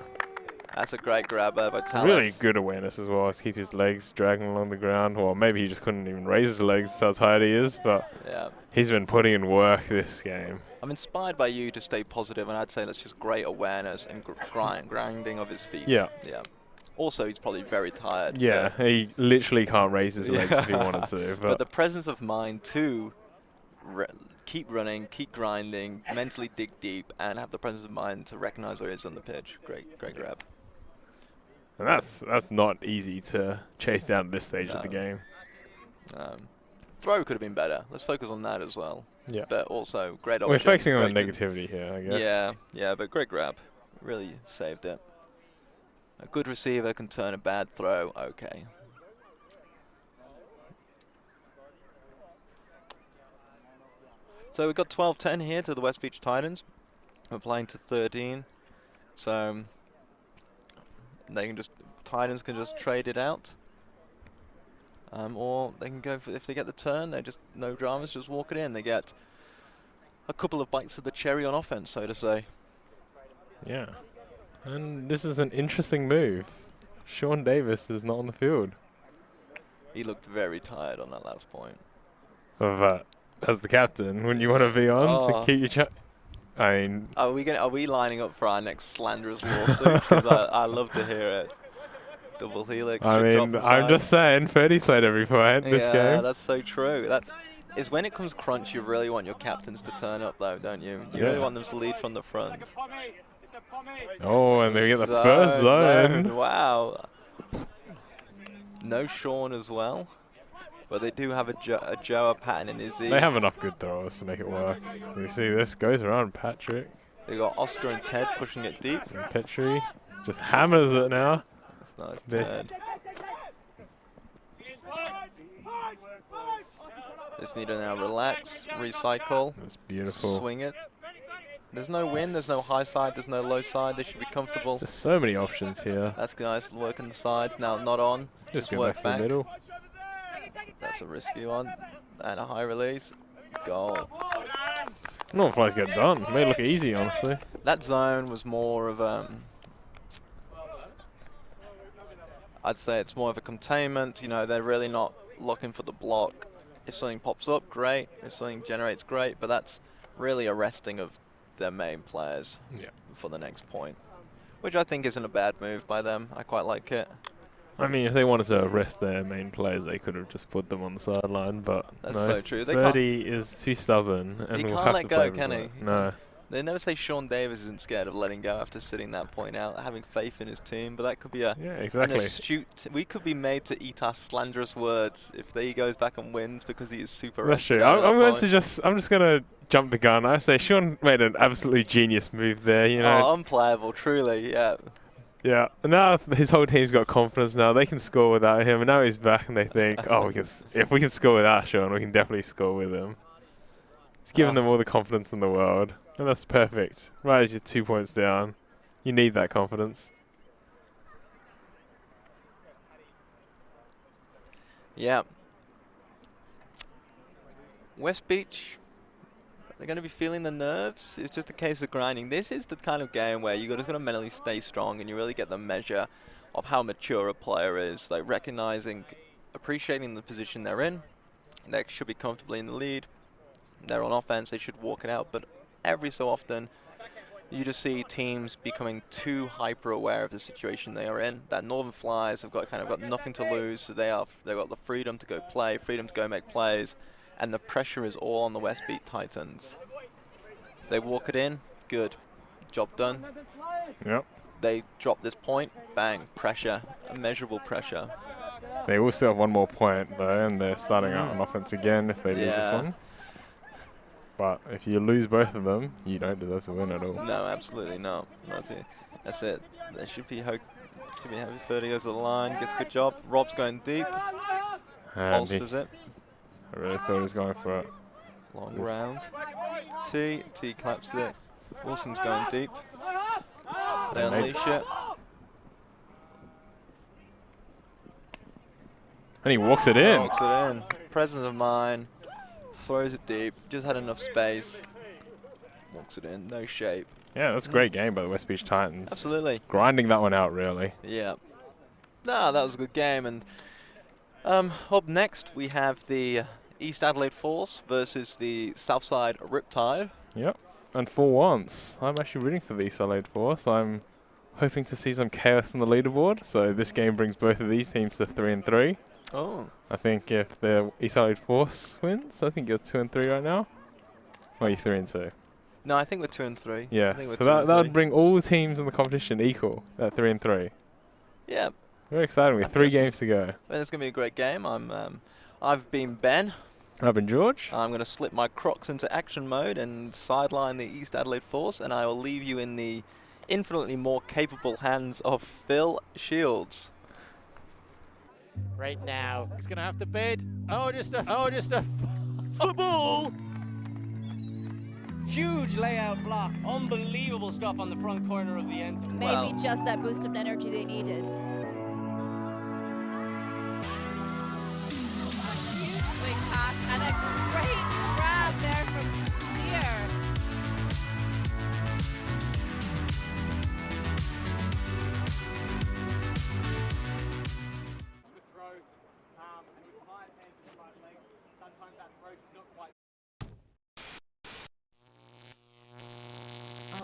That's a great grab there by Tallis. Really good awareness as well, to keep his legs dragging along the ground. Or maybe he just couldn't even raise his legs, that's how tired he is, but yeah, he's been putting in work this game. I'm inspired by you to stay positive, and I'd say that's just great awareness and grinding of his feet. Yeah. Yeah. Also, he's probably very tired. Yeah, he literally can't raise his legs if he wanted to. But the presence of mind to keep running, keep grinding, mentally dig deep, and have the presence of mind to recognize where he is on the pitch. Great grab. And that's not easy to chase down at this stage of the game. Throw could have been better. Let's focus on that as well. Yeah. But also, great option. We're focusing on the negativity here, I guess. Yeah, but great grab. Really saved it. A good receiver can turn a bad throw. Okay. So we've got 12-10 here to the West Beach Titans. We're playing to 13. So they can Titans can just trade it out. Or they can go for, if they get the turn, they just, no dramas, just walk it in. They get a couple of bites of the cherry on offense, so to say. Yeah. And this is an interesting move. Sean Davis is not on the field. He looked very tired on that last point. As the captain, wouldn't you want to be on to keep your I mean, are we lining up for our next slanderous lawsuit? Because I love to hear it. Double helix. I mean, I'm just saying, 30 slayed every point this game. Yeah, that's so true. Is when it comes crunch, you really want your captains to turn up, though, don't you? You really want them to lead from the front. Oh, and they get the first zone. Wow. No Sean as well. But they do have a Joe, a Patton, and Izzy. They have enough good throwers to make it work. You see this goes around Patrick. They got Oscar and Ted pushing it deep. And Petrie just hammers it now. That's nice, Ted. Just need to now relax, recycle. That's beautiful. Swing it. There's no win, there's no high side, there's no low side. They should be comfortable. Just so many options here. That's nice, working the sides. Now not on. Just go back to the middle. That's a risky one. And a high release. Goal. Not flies get done. May look easy, honestly. That zone was more of I'd say it's more of a containment. You know, they're really not looking for the block. If something pops up, great. If something generates, great. But that's really a resting of their main players for the next point, which I think isn't a bad move by them. I quite like it. I mean, if they wanted to rest their main players, they could have just put them on the sideline, but that's no, so true. 30 is too stubborn, and he we'll can't have let to go, play can with he? it. No. They never say Sean Davis isn't scared of letting go after sitting that point out, having faith in his team, but that could be an astute. We could be made to eat our slanderous words if he goes back and wins because he is super. That's true. I'm just going to jump the gun. I say Sean made an absolutely genius move there. You know. Oh, unplayable, truly. Yeah. Yeah. And now his whole team's got confidence. Now they can score without him, and now he's back, and they think, oh, if we can score without Sean, we can definitely score with him. He's giving them all the confidence in the world. And that's perfect. Right as you're 2 points down. You need that confidence. Yeah. West Beach, they're going to be feeling the nerves. It's just a case of grinding. This is the kind of game where you're just going to mentally stay strong and you really get the measure of how mature a player is, like recognizing, appreciating the position they're in. They should be comfortably in the lead. They're on offense, they should walk it out, but every so often you just see teams becoming too hyper aware of the situation they are in. That Northern Flyers have got nothing to lose, so they've got the freedom to go play, freedom to go make plays, and the pressure is all on the Westbeat Titans. They walk it in, good, job done. Yep. They drop this point, bang, pressure, immeasurable pressure. They will still have one more point though, and they're starting out on offense again if they lose this one. But if you lose both of them, you don't deserve to win at all. No, absolutely not. That's it. That's it. There should be happy 30 goes to the line, gets a good job. Rob's going deep. Holsters it. I really thought he was going for it. Long round. T claps it. Wilson's going deep. They unleash it. And he walks it in. Walks it in. Presence of mind. Throws it deep. Just had enough space. Walks it in. No shape. Yeah, that's a great game by the West Beach Titans. Absolutely. Grinding that one out, really. Yeah. No, that was a good game. And up next, we have the East Adelaide Force versus the Southside Riptide. Yep. And for once, I'm actually rooting for the East Adelaide Force. I'm hoping to see some chaos on the leaderboard. So this game brings both of these teams to 3-3. Oh. I think if the East Adelaide Force wins, I think you're 2-3 right now. Or are you 3-2? No, I think we're 2-3. Yeah, so that would bring all teams in the competition equal at 3-3. Yeah. Very exciting. We have 3 games to go. It's going to be a great game. I've been Ben. I've been George. I'm going to slip my Crocs into action mode and sideline the East Adelaide Force, and I will leave you in the infinitely more capable hands of Phil Shields. Right now, he's gonna have to bid. Just a football. Huge layout block. Unbelievable stuff on the front corner of the end zone. Maybe just that boost of energy they needed.